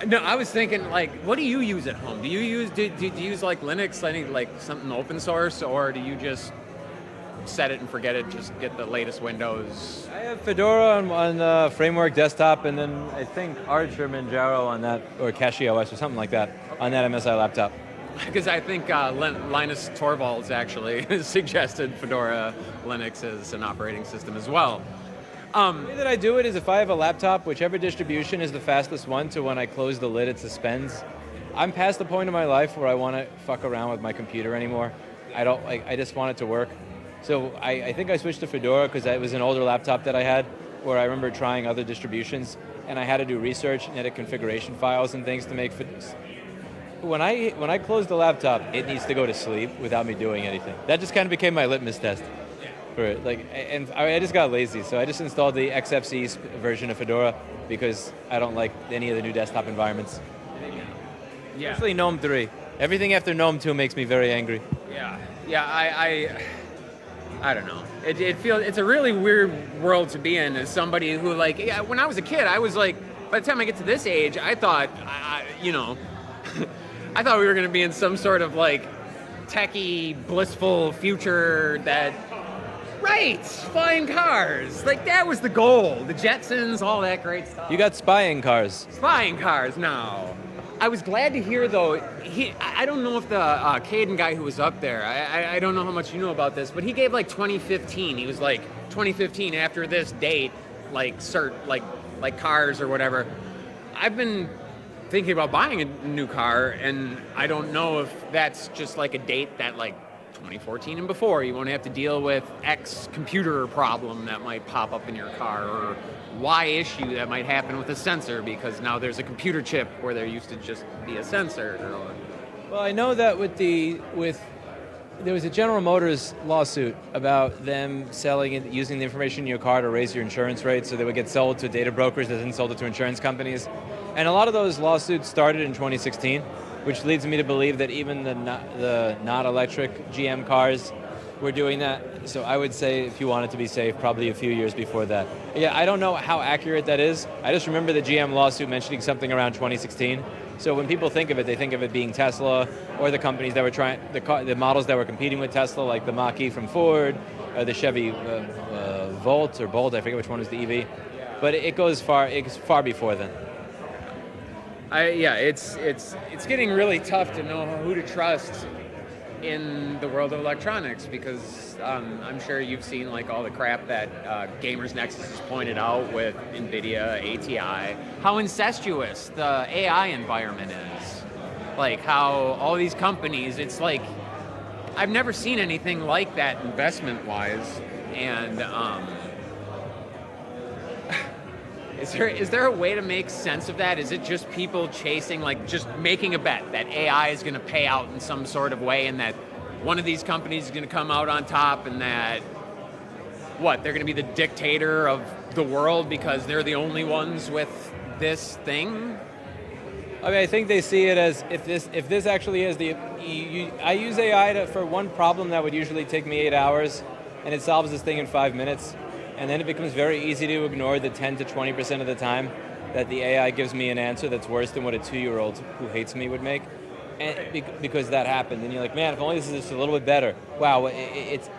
No, I was thinking, like, what do you use at home? Do you use like Linux, like something open source, or do you just set it and forget it, just get the latest Windows? I have Fedora on Framework desktop, and then I think Arch or Manjaro on that, or CachyOS or something like that, on that MSI laptop. Because I think Linus Torvalds actually suggested Fedora Linux as an operating system as well. The way that I do it is if I have a laptop, whichever distribution is the fastest one to when I close the lid, it suspends. I'm past the point in my life where I want to fuck around with my computer anymore. I just want it to work. So I think I switched to Fedora because it was an older laptop that I had where I remember trying other distributions and I had to do research and edit configuration files and things to make when I close the laptop, it needs to go to sleep without me doing anything. That just kind of became my litmus test. For it. And I just got lazy, so I just installed the XFCE version of Fedora because I don't like any of the new desktop environments. Yeah. Especially GNOME 3. Everything after GNOME 2 makes me very angry. Yeah. I don't know. It feels it's a really weird world to be in as somebody who, like, when I was a kid, I was like, by the time I get to this age, I thought, I thought we were going to be in some sort of like techie, blissful future that. Right, flying cars. Like, that was the goal. The Jetsons, all that great stuff. You got spying cars. Spying cars, no. I was glad to hear, though, I don't know if the Caden guy who was up there, I don't know how much you know about this, but he gave, like, 2015. He was like, 2015, after this date, like, like cars or whatever. I've been thinking about buying a new car, and I don't know if that's just, like, a date that, like, 2014 and before, you won't have to deal with X computer problem that might pop up in your car, or Y issue that might happen with a sensor because now there's a computer chip where there used to just be a sensor. Well, I know that there was a General Motors lawsuit about them selling and using the information in your car to raise your insurance rates, so they would get sold to data brokers that then sold it to insurance companies. And a lot of those lawsuits started in 2016. Which leads me to believe that even the not electric GM cars we're doing that. So I would say if you want it to be safe, probably a few years before that. Yeah, I don't know how accurate that is. I just remember the GM lawsuit mentioning something around 2016. So when people think of it, they think of it being Tesla or the companies that were trying, the models that were competing with Tesla, like the Mach-E from Ford, the Chevy Volt or Bolt, I forget which one was the EV. But it's far before then. Yeah, it's getting really tough to know who to trust in the world of electronics, because I'm sure you've seen like all the crap that Gamers Nexus has pointed out with NVIDIA, ATI, how incestuous the AI environment is. Like how all these companies, it's like, I've never seen anything like that investment-wise, and is there a way to make sense of that? Is it just people chasing, like just making a bet that AI is going to pay out in some sort of way, and that one of these companies is going to come out on top, and that, what, they're going to be the dictator of the world because they're the only ones with this thing? I mean, I think they see it as, if this actually is I use AI for one problem that would usually take me 8 hours, and it solves this thing in 5 minutes. And then it becomes very easy to ignore the 10 to 20% of the time that the AI gives me an answer that's worse than what a 2-year-old who hates me would make. And because that happened. And you're like, man, if only this is just a little bit better. Wow, it's...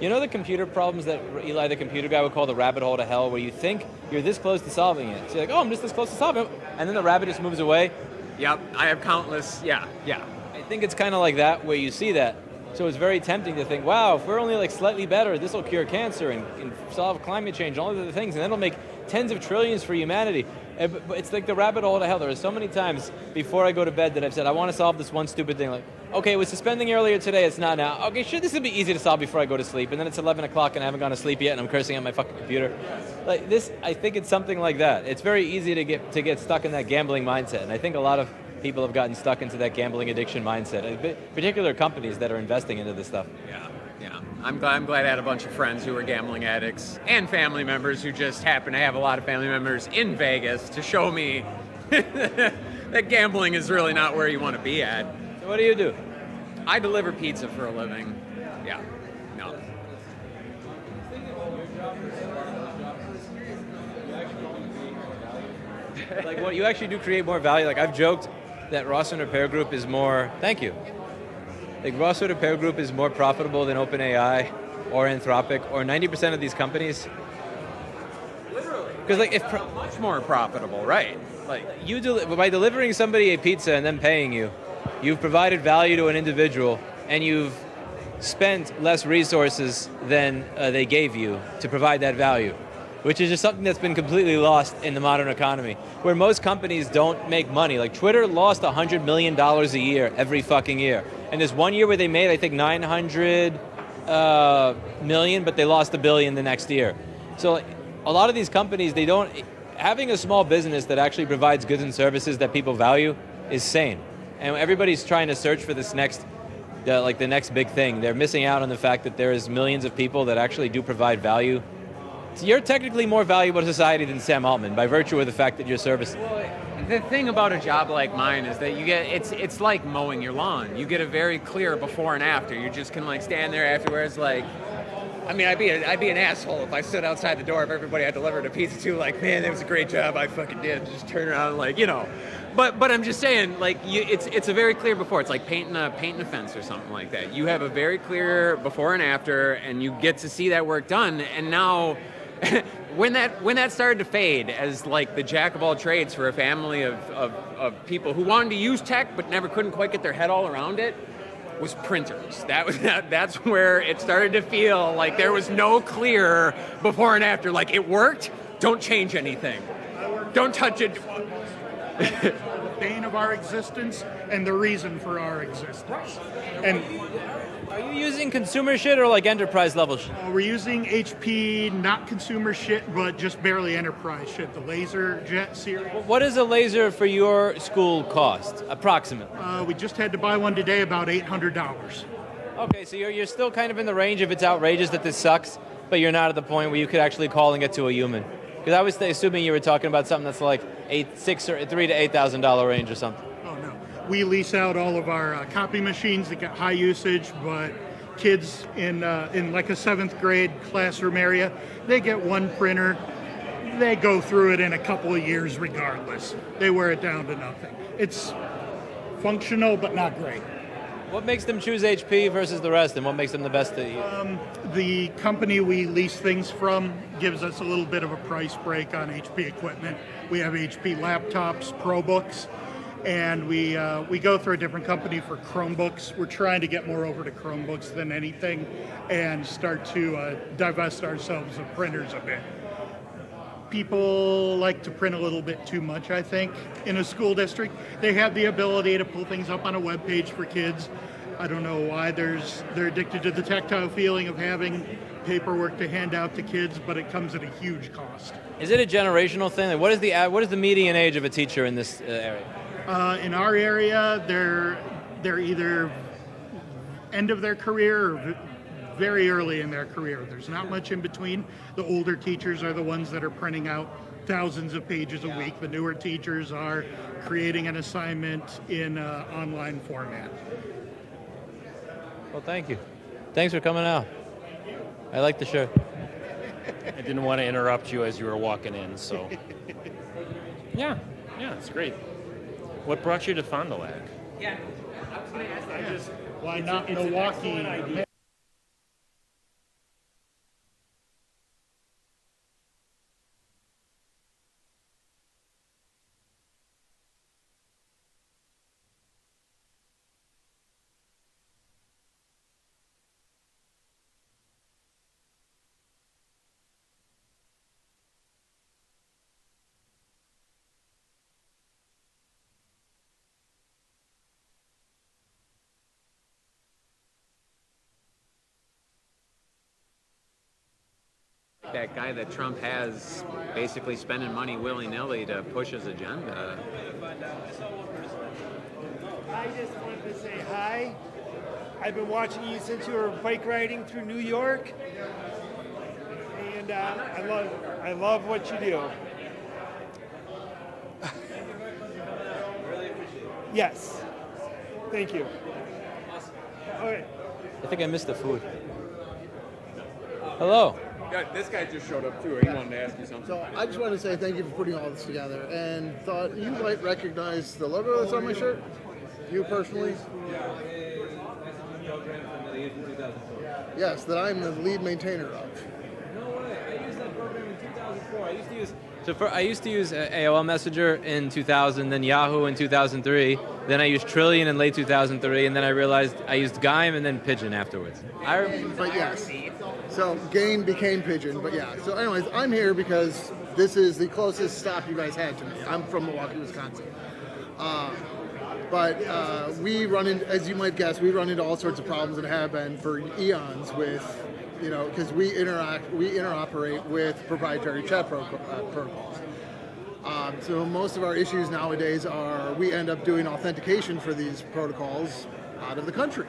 You know the computer problems that Eli, the computer guy, would call the rabbit hole to hell, where you think you're this close to solving it. So you're like, oh, I'm just this close to solving it. And then the rabbit just moves away. Yep, I have countless, yeah. I think it's kind of like that, where you see that. So it's very tempting to think, wow, if we're only like slightly better, this will cure cancer and solve climate change and all of the things, and then it'll make tens of trillions for humanity. But it's like the rabbit hole to hell. There are so many times before I go to bed that I've said, I want to solve this one stupid thing. Like, okay, it was suspending earlier today, it's not now. Okay, sure, this will be easy to solve before I go to sleep. And then it's 11 o'clock and I haven't gone to sleep yet and I'm cursing at my fucking computer. Like this, I think it's something like that. It's very easy to get stuck in that gambling mindset. And I think a lot of people have gotten stuck into that gambling addiction mindset, particular companies that are investing into this stuff. Yeah. I'm glad I had a bunch of friends who were gambling addicts and family members who just happen to have a lot of family members in Vegas to show me that gambling is really not where you want to be at. So what do you do? I deliver pizza for a living. Yeah. No. Like what you actually do create more value. Like I've joked that Rawson Repair Group is more, thank you. Like Rawson Repair Group is more profitable than OpenAI or Anthropic or 90% of these companies. Literally. Because like if much more profitable, right? Like you by delivering somebody a pizza and then paying you, you've provided value to an individual and you've spent less resources than they gave you to provide that value, which is just something that's been completely lost in the modern economy, where most companies don't make money. Like Twitter lost $100 million a year, every fucking year. And there's one year where they made, I think, 900 million, but they lost $1 billion the next year. So a lot of these companies, having a small business that actually provides goods and services that people value is sane. And everybody's trying to search for this next, the next big thing. They're missing out on the fact that there is millions of people that actually do provide value. So you're technically more valuable to society than Sam Altman by virtue of the fact that you're servicing. Well, the thing about a job like mine is that you get, it's like mowing your lawn. You get a very clear before and after. You just can like stand there afterwards like, I mean, I'd be an asshole if I stood outside the door of everybody I delivered a pizza to, like, man, that was a great job, I fucking did. Just turn around, like, you know. But I'm just saying, like, it's a very clear before. It's like painting a fence or something like that. You have a very clear before and after, and you get to see that work done. And now, when that started to fade as like the jack of all trades for a family of people who wanted to use tech but never couldn't quite get their head all around it, was printers. That's where it started to feel like there was no clear before and after. Like, it worked, don't change anything. Don't touch it. The bane of our existence and the reason for our existence. And are you using consumer shit or like enterprise level shit? We're using HP, not consumer shit, but just barely enterprise shit. The LaserJet series. What does a laser for your school cost, approximately? We just had to buy one today, about $800. Okay, so you're still kind of in the range if it's outrageous that this sucks, but you're not at the point where you could actually call and get to a human. Because I was assuming you were talking about something that's like $3,000 to $8,000 range or something. Oh no, we lease out all of our copy machines that got high usage, but kids in like a 7th grade classroom area, they get one printer. They go through it in a couple of years regardless. They wear it down to nothing. It's functional, but not great. What makes them choose HP versus the rest, and what makes them the best to use? The company we lease things from gives us a little bit of a price break on HP equipment. We have HP laptops, ProBooks, and we go through a different company for Chromebooks. We're trying to get more over to Chromebooks than anything and start to divest ourselves of printers a bit. People like to print a little bit too much, I think, in a school district. They have the ability to pull things up on a web page for kids. I don't know why they're addicted to the tactile feeling of having paperwork to hand out to kids, but it comes at a huge cost. Is it a generational thing? Like, what is the median age of a teacher in this area? In our area, they're either end of their career or very early in their career. There's not much in between. The older teachers are the ones that are printing out thousands of pages a week. The newer teachers are creating an assignment in online format. Well, thank you. Thanks for coming out. I like the shirt. I didn't want to interrupt you as you were walking in, so. Yeah, it's great. What brought you to Fond du Lac? Yeah, I was going to ask that. Why not Milwaukee? That guy that Trump has basically spending money willy-nilly to push his agenda. I just wanted to say hi. I've been watching you since you were bike riding through New York, and I love what you do. Yes. Thank you. Okay. I think I missed the food. Hello. This guy just showed up too. He wanted to ask you something. So I just want to say thank you for putting all this together, and thought you might recognize the logo that's on my shirt. You personally? Yes, that I'm the lead maintainer of. No way. I used that program in 2004. I used to use AOL Messenger in 2000, then Yahoo in 2003. Then I used Trillion in late 2003, and then I realized I used Gime and then Pigeon afterwards. But yes, so Game became Pigeon, but yeah. So anyways, I'm here because this is the closest stop you guys had to me. I'm from Milwaukee, Wisconsin. But we run into, as you might guess, we run into all sorts of problems and have been for eons with, because we interoperate with proprietary chat protocols. So most of our issues nowadays are we end up doing authentication for these protocols out of the country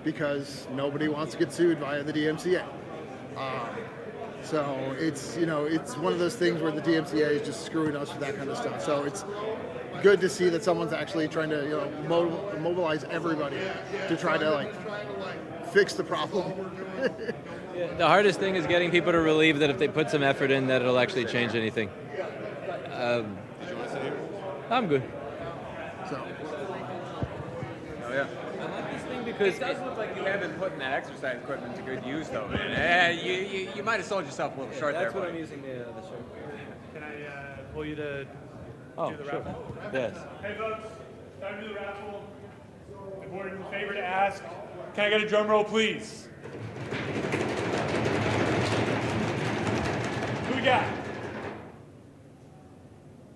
because nobody wants to get sued via the DMCA. So it's one of those things where the DMCA is just screwing us with that kind of stuff. So it's good to see that someone's actually trying to mobilize everybody to try to fix the problem. The hardest thing is getting people to believe that if they put some effort in, that it'll actually change anything. I'm good. So. Oh yeah. I like this thing because it does look like you have been putting that exercise equipment to good use, though. Man, you might have sold yourself a little short there. That's what I'm using the shirt. Can I pull you to Oh, do the sure. raffle? Yes. Hey folks, time to do the raffle. Important favor to ask. Can I get a drum roll, please? Who we got?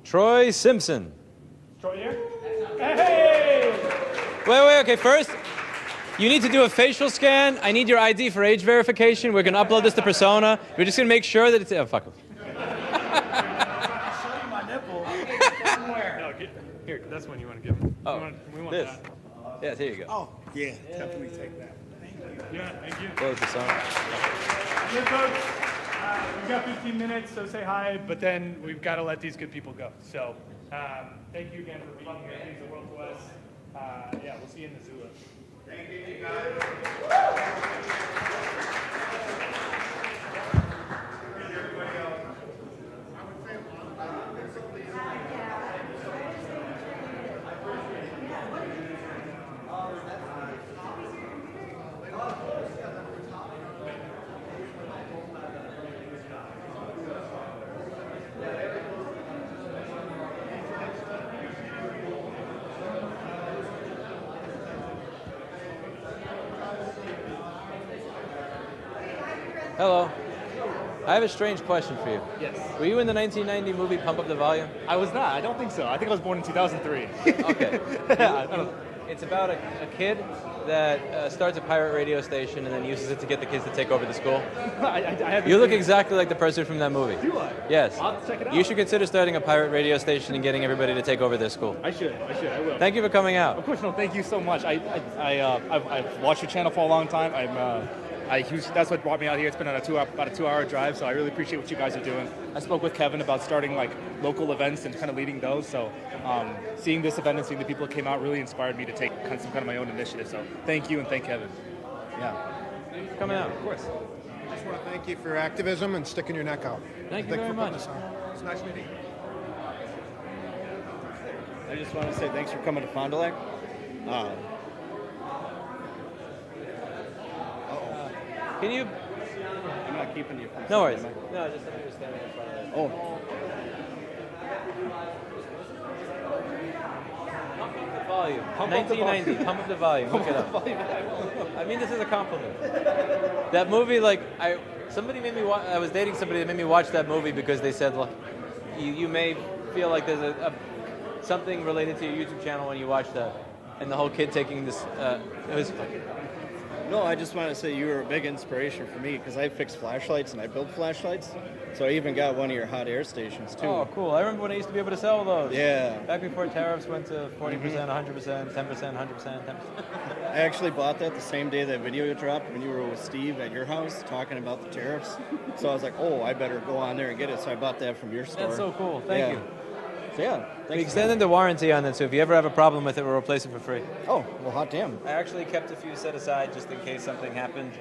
Troy Simpson. Troy here? Hey! Wait, okay, first, you need to do a facial scan. I need your ID for age verification. We're going to upload this to Persona. We're just going to make sure that it's... Oh, fuck him. No, here, that's one you want to give him. Oh, we want this. that. Yes, here you go. Oh, yeah, definitely take that. Thank you. Yeah, thank you. Close the song. Here, folks, we've got 15 minutes, so say hi, but then we've got to let these good people go. So thank you again for being here. It means the world to us. Yeah, we'll see you in the Zula. Hello. I have a strange question for you. Yes. Were you in the 1990 movie Pump Up the Volume? I was not. I don't think so. I think I was born in 2003. Okay. It's about a kid that starts a pirate radio station and then uses it to get the kids to take over the school. I haven't You look seen it. exactly like the person from that movie. Do I? Yes. I'll have to check it out. You should consider starting a pirate radio station and getting everybody to take over their school. I should. I will. Thank you for coming out. Of course, no. Thank you so much. I've watched your channel for a long time. That's what brought me out here. It's been about a 2-hour drive, so I really appreciate what you guys are doing. I spoke with Kevin about starting like local events and kind of leading those. So seeing this event and seeing the people that came out really inspired me to take some kind of my own initiative. So thank you and thank Kevin. Yeah. Thanks for coming out. Of course. I just want to thank you for your activism and sticking your neck out. Thank you very much. It's nice meeting you. I just want to say thanks for coming to Fond du Lac. Can you? I'm not keeping you from No worries. something, am No, just something you're standing in front of it. Oh. Pump up the volume. 1990. Pump up the volume. Look it up. I mean, this is a compliment. That movie, somebody made me watch. I was dating somebody that made me watch that movie because they said, look, you may feel like there's something related to your YouTube channel when you watch that, and the whole kid taking this. It was. No, I just want to say you were a big inspiration for me because I fix flashlights and I build flashlights. So I even got one of your hot air stations too. Oh, cool. I remember when I used to be able to sell those. Yeah. Back before tariffs went to 40%, 100%, 10%, 100%, 10%. I actually bought that the same day that video dropped when you were with Steve at your house talking about the tariffs. So I was like, oh, I better go on there and get it. So I bought that from your store. That's so cool. Thank you. So yeah, We extended the warranty on it, so if you ever have a problem with it, we'll replace it for free. Oh, well, hot damn. I actually kept a few set aside just in case something happened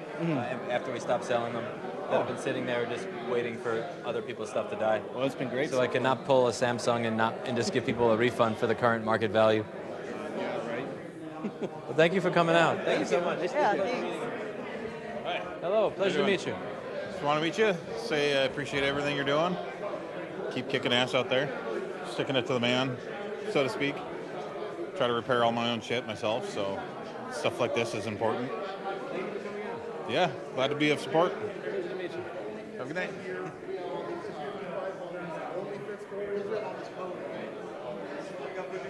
after we stopped selling them. That have been sitting there just waiting for other people's stuff to die. Well, it's been great. So I cannot pull a Samsung and just give people a refund for the current market value. Yeah, right. Well, thank you for coming out. Thank you so much. Yeah, Hi. Hello, pleasure to meet you. Just want to meet you. Say I appreciate everything you're doing. Keep kicking ass out there. Sticking it to the man, so to speak. Try to repair all my own shit myself, so stuff like this is important. Yeah, glad to be of support. Have a good night.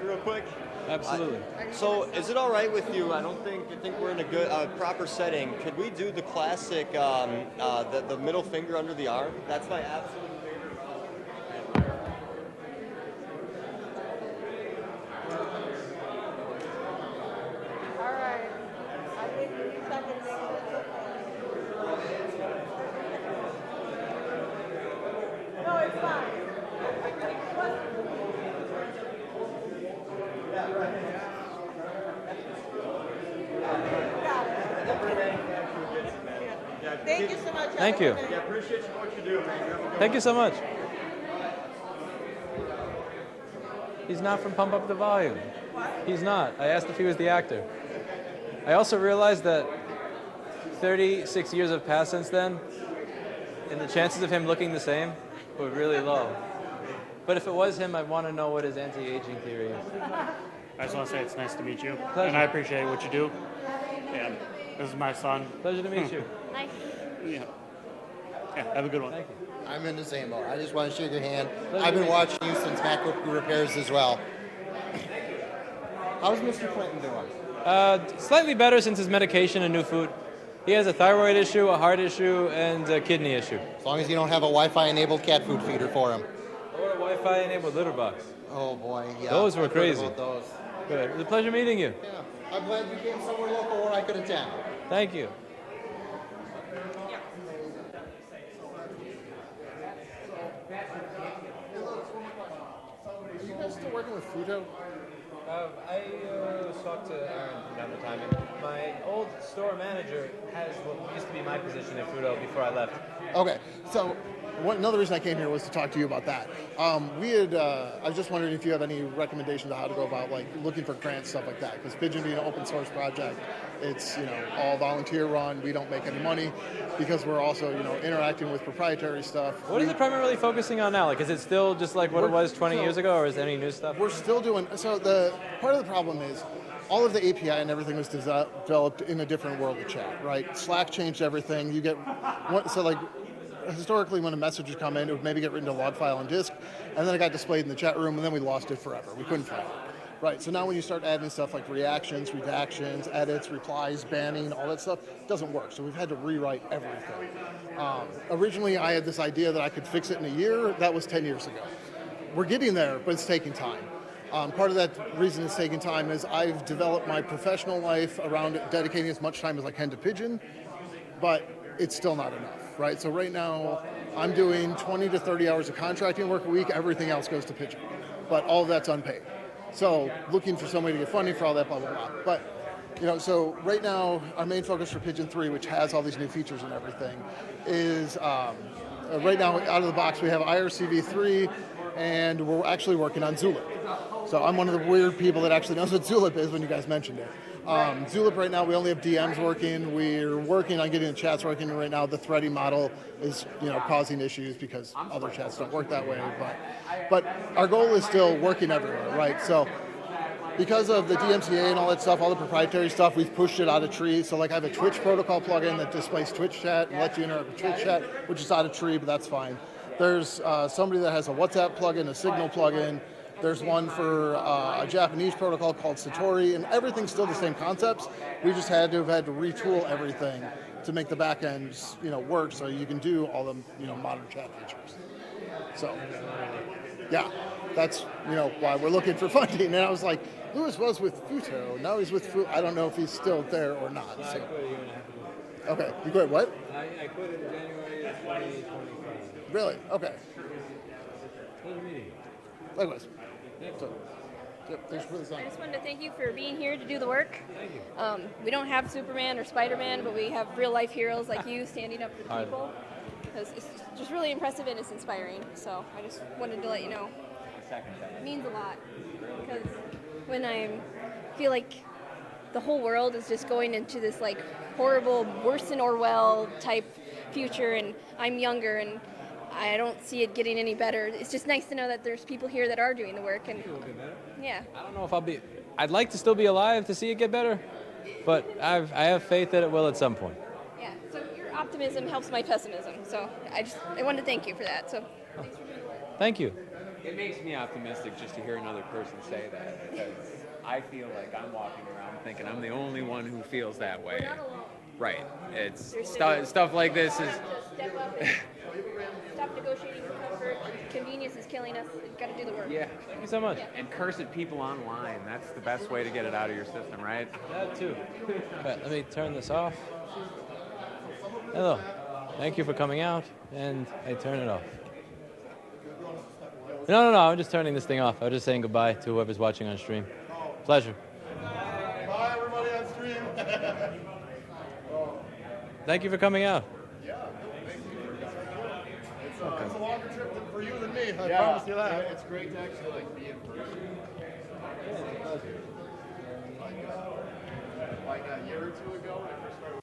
Real quick. Absolutely. So, is it all right with you? I don't think we're in a good, proper setting. Could we do the classic, the middle finger under the arm? That's my absolute favorite. All right. I think you second make sure it's okay. No, it's fine. Thank you so much. Thank you. Yeah, appreciate what you do, man. You have a good Thank you one. so much. He's not from Pump Up the Volume. He's not. I asked if he was the actor. I also realized that 36 years have passed since then, and the chances of him looking the same were really low. But if it was him, I'd want to know what his anti-aging theory is. I just want to say it's nice to meet you, Pleasure. and I appreciate what you do. And this is my son. Pleasure to meet you. Nice. Yeah. Yeah. Have a good one. Thank you. I'm in the same boat. I just want to shake your hand. Pleasure I've to been meet watching you since Macro Repairs as well. How's Mr. Clinton doing? Slightly better since his medication and new food. He has a thyroid issue, a heart issue, and a kidney issue. As long as you don't have a Wi-Fi enabled cat food feeder for him. Or a Wi-Fi enabled litter box. Oh boy, yeah. Those were I've heard crazy. about those. Good. It was a pleasure meeting you. Yeah. I'm glad you came somewhere local where I could attend. Thank you. Are you guys still working with FULU? I talked to Aaron from time to time. my old store manager has what used to be my position at FULU before I left. Okay, so another reason I came here was to talk to you about that. I was just wondering if you have any recommendations on how to go about like looking for grants, stuff like that. Because Pigeon being an open source project, it's all volunteer run. We don't make any money because we're also interacting with proprietary stuff. What is it primarily focusing on now? Like, is it still just like what it was 20 years ago, or is there any new stuff? We're still doing. So the part of the problem is all of the API and everything was developed in a different world of chat, right? Slack changed everything. You get so like. Historically, when a message would come in, it would maybe get written to log file on disk, and then it got displayed in the chat room, and then we lost it forever. We couldn't find it. Right, so now when you start adding stuff like reactions, redactions, edits, replies, banning, all that stuff, it doesn't work. So we've had to rewrite everything. Originally, I had this idea that I could fix it in a year. That was 10 years ago. We're getting there, but it's taking time. Part of that reason it's taking time is I've developed my professional life around dedicating as much time as I can to Pigeon, but it's still not enough. Right, so right now I'm doing 20 to 30 hours of contracting work a week. Everything else goes to Pigeon, but all of that's unpaid. So looking for somebody to get funding for all that, blah blah blah. But so right now our main focus for Pigeon 3, which has all these new features and everything, is right now out of the box we have IRCv3, and we're actually working on Zulip. So I'm one of the weird people that actually knows what Zulip is when you guys mentioned it. Zulip right now, we only have DMs working. We're working on getting the chats working right now. The threading model is, causing issues because other chats don't work that way. But our goal is still working everywhere, right? So because of the DMCA and all that stuff, all the proprietary stuff, we've pushed it out of Tree. So like I have a Twitch protocol plugin that displays Twitch chat and lets you interact with Twitch chat, which is out of Tree, but that's fine. There's somebody that has a WhatsApp plugin, a Signal plugin. There's one for a Japanese protocol called Satori, and everything's still the same concepts. We just had to retool everything to make the backends, work so you can do all the, modern chat features. So, yeah, that's, why we're looking for funding. And I was like, Lewis was with Futo, now he's with FULU. I don't know if he's still there or not. I So. quit a year and a half ago. Okay, you quit what? I quit in January of 2025. Really? Okay. Pleasure meeting you. Likewise. So, thanks for the I just wanted to thank you for being here to do the work. Thank you. We don't have Superman or Spider-Man, but we have real life heroes like you standing up for the people. It's just really impressive and it's inspiring. So I just wanted to let you know. It means a lot because when I feel like the whole world is just going into this like horrible, worse than Orwell type future, and I'm younger and I don't see it getting any better. It's just nice to know that there's people here that are doing the work. And yeah. I don't know if I'd like to still be alive to see it get better, but I have faith that it will at some point. Yeah, so your optimism helps my pessimism. So I wanted to thank you for that. So thanks for doing the work. Thank you. It makes me optimistic just to hear another person say that, because I feel like I'm walking around thinking I'm the only one who feels that way. We're not alone. Right. It's stuff like this is. Step up and stop negotiating for comfort. Convenience is killing us. We've got to do the work. Yeah. Thank you so much. And curse at people online. That's the best way to get it out of your system, right? That too. Right, let me turn this off. Hello. Thank you for coming out, and I turn it off. No, I'm just turning this thing off. I was just saying goodbye to whoever's watching on stream. Pleasure. Bye, everybody on stream. Thank you for coming out. Yeah, thank you. It's a longer trip for you than me. I Yeah, promise you that. It's great to actually be in person. Like a year or two ago, when I first started